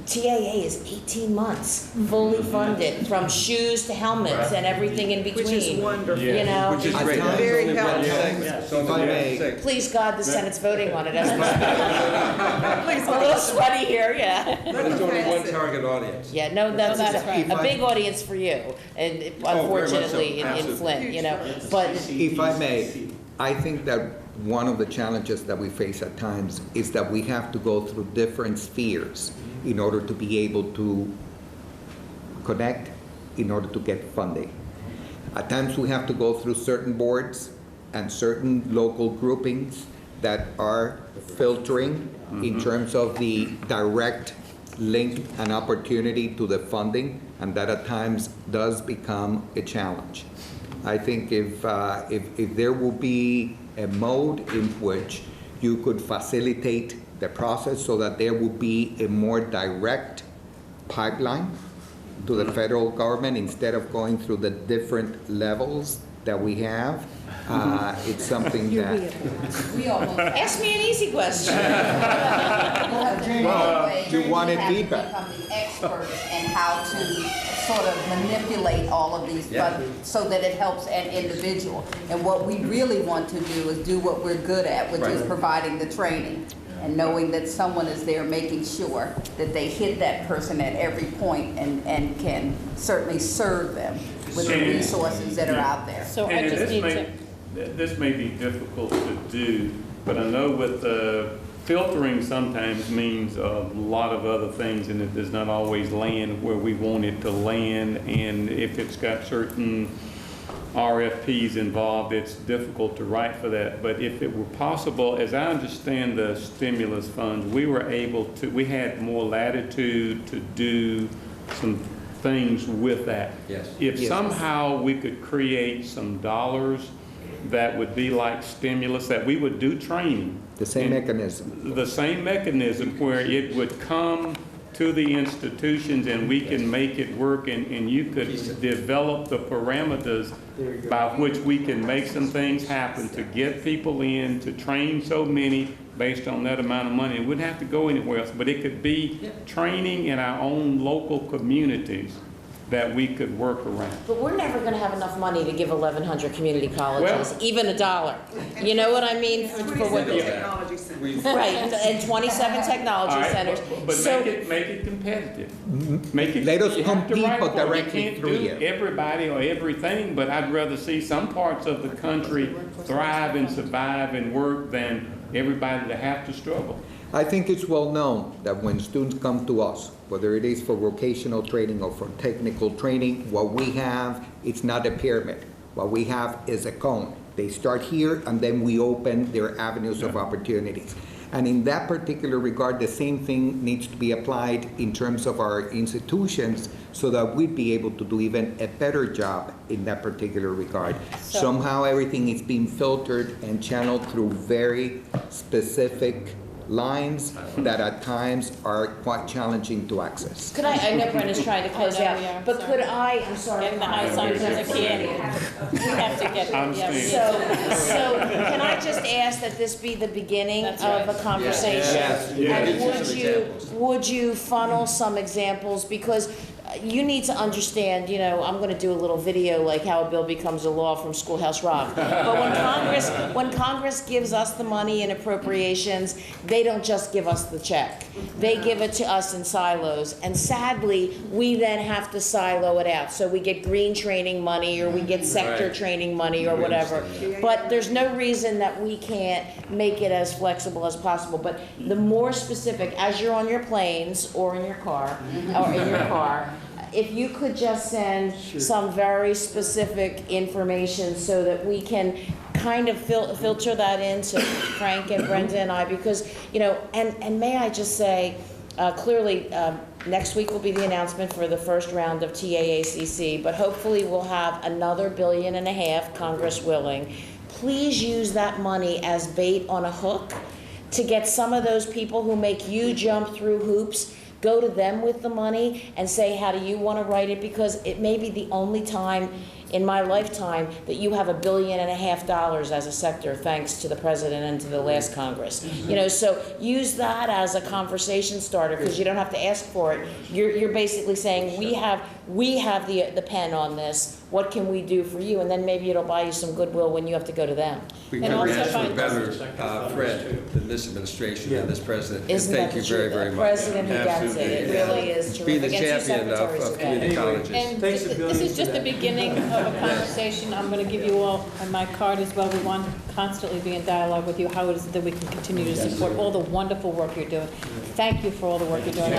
TAA is 18 months, fully funded, from shoes to helmets and everything in between. Which is wonderful. You know? Which is great. Very It's only one helpful. segment. It's only one segment. Please God, the Senate's voting on it as we speak. I'm a little sweaty here, yeah. But it's only one target audience. Yeah, no, that's right. a big audience for you, and unfortunately in Flint, you know. But If I may, I think that one of the challenges that we face at times is that we have to go through different spheres in order to be able to connect, in order to get funding. At times we have to go through certain boards and certain local groupings that are filtering in terms of the direct link and opportunity to the funding, and that at times does become a challenge. I think if there will be a mode in which you could facilitate the process so that there will be a more direct pipeline to the federal government instead of going through the different levels that we have, it's something that... ask me an easy question. Well, you wanted feedback. Become the experts in how to sort of manipulate all of these funds so that it helps an individual. And what we really want to do is do what we're good at, which is providing the training and knowing that someone is there making sure that they hit that person at every point and can certainly serve them with the resources that are out there. So I just need to... This may be difficult to do, but I know with filtering sometimes means a lot of other things, and it does not always land where we want it to land. And if it's got certain RFPs involved, it's difficult to write for that. But if it were possible, as I understand the stimulus funds, we were able to, we had more latitude to do some things with that. Yes. If somehow we could create some dollars that would be like stimulus, that we would do training. The same mechanism. The same mechanism where it would come to the institutions and we can make it work, and you could develop the parameters by which we can make some things happen to get people in, to train so many based on that amount of money. It wouldn't have to go anywhere else, but it could be training in our own local communities that we could work around. But we're never going to have enough money to give 1,100 community colleges, even $1. You know what I mean? For what technology centers. Right, and 27 technology centers. But So make it competitive. Make it. Let us you have to compete write for it. directly through You can't do everybody or everything, but I'd rather see some parts of the country thrive and survive and work than everybody to have to struggle. I think it's well known that when students come to us, whether it is for vocational training or for technical training, what we have, it's not a pyramid. What we have is a cone. They start here and then we open their avenues of opportunities. And in that particular regard, the same thing needs to be applied in terms of our institutions so that we'd be able to do even a better job in that particular regard. Somehow everything is being filtered and channeled through very specific lines that at times are quite challenging to access. could I know Brenda's trying to close out, but could I'm sorry. Getting the high signs as a kid. We have to get, So can I just ask that this be the beginning of a conversation? And would you funnel some examples, because you need to understand, you know, I'm going to do a little video like how a bill becomes a law from Schoolhouse Rock. But when Congress gives us the money in appropriations, they don't just give us the check. They give it to us in silos. And sadly, we then have to silo it out. So we get green training money, or we get sector training money, or whatever. But there's no reason that we can't make it as flexible as possible. But the more specific, as you're on your planes or in your car, if you could just send some very specific information so that we can kind of filter that into Frank and Brenda and I, because, you know, and may I just say, clearly, next week will be the announcement for the first round of TAACC, but hopefully we'll have another $1.5 billion, Congress willing. Please use that money as bait on a hook to get some of those people who make you jump through hoops. Go to them with the money and say, how do you want to write it? Because it may be the only time in my lifetime that you have $1.5 billion as a sector, thanks to the president and to the last Congress. You know, so use that as a conversation starter, because you don't have to ask for it. You're basically saying, we have the pen on this. What can we do for you? And then maybe it'll buy you some goodwill when you have to go to them. We couldn't ask for a better friend than this administration and this president. And thank you very, very much. President who gets it. It really is terrific. Be the champion of community colleges. And this is just the beginning of a conversation. I'm going to give you all my card as well. We want to constantly be in dialogue with you, how it is that we can continue to support all the wonderful work you're doing. Thank you for all the work you're doing.